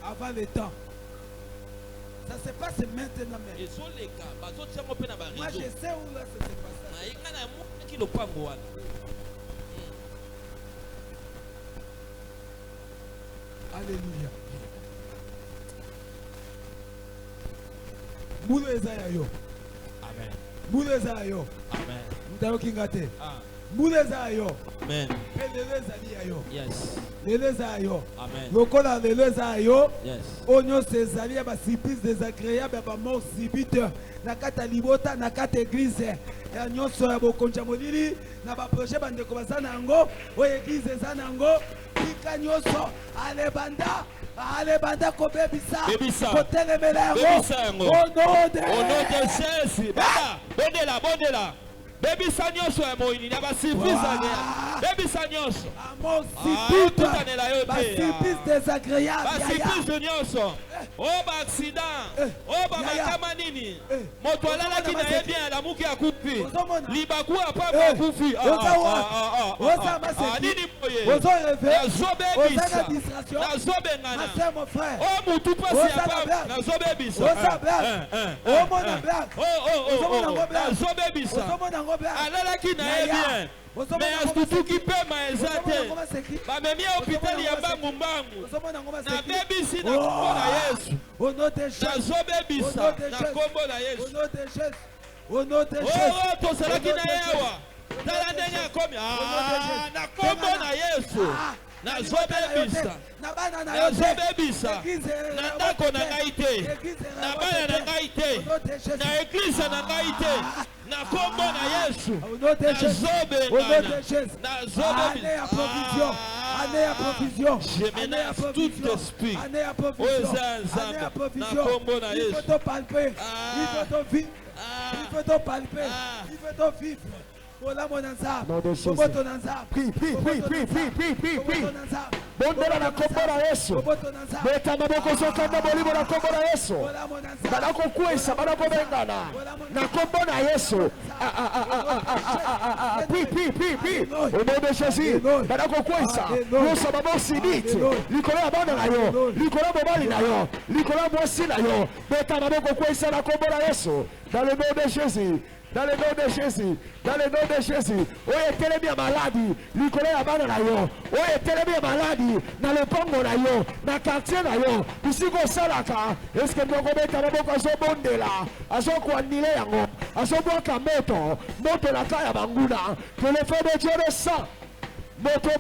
avant le temps. Ça se passe maintenant même. Et sur les cas, bazo tiamo pe na ba Moi je réseau. sais où là ça se passe. Na ikana mu ki lo pango wana. Alléluia. Mulu ezaya yo. Amen. Mulu ezaya yo. Amen. Mutayo kingate. Ah. Mulu ezaya yo. Amen. Lelo ezali ya yo. Yes. Lelo ezaya yo. Amen. Lokola lelo ezaya yo. Yes. Onyo ezali ya ba surprise désagréable ba mort subite na kata libota na kata église. Ya nyonso ya bokonja molili na ba projet bandeko bazana yango o église ezana yango tika nyonso alebanda kobebisa kotelemela yango au nom de Jésus. Bondela. Bebisa nyonso ya moyini na ba surprise agréable. Bebisa nyonso. Amo sipite ba surprise désagréable. Ba surprise nyonso. O ba accident. O ba makama nini. Moto alalaki na ye bien la muki akufi. Libaku apa ba kufi. Nini boye. Nazobengana. Mon frère. Oh mutu pasi ya pa nazobebisa. Nazobebisa. Alalaki na ye bien. Mais asutuki pema eza te. Bamemi hôpital ya mbangu. Na bebisi na kombo na Yesu. Nazobebisa na kombo na Yesu. Oh, tozalaki na ye awa. Tala ndenge akomi. Na kombo na Yesu. Nazobebisa na ndako na ngai te, na bana na ngai te, na eglise na ngai te, na kombo na Yesu nazobebisa. Je menace tout esprit oza nzambe na kombo na Yesu. Il faut te palper, il faut te vivre, il faut te palper, il faut te vivre. Bondela na kombo na Yesu. Beta maboko soka na bolimo na kombo na Yesu. Banako kuesa banako bengana na kombo na Yesu. Au nom de Jésus. Banako kuesa. Nous sommes sibiti. Likola bana na yo. Likola bobali na yo. Likola mwasi na yo. Beta maboko kuesa na kombo na Yesu. Dans le nom de Jésus. Dans le nom de Jésus, dans le nom de Jésus, oye telemi maladi, likolo ya bana na yo, oye telemi maladi, na lepongo na yo, na quartier na yo, bisiko salaka, est-ce que ndoko beta maboko azobondela, azokwandile yango, azobwaka moto la kaya banguna, que le feu de Dieu descend, moto.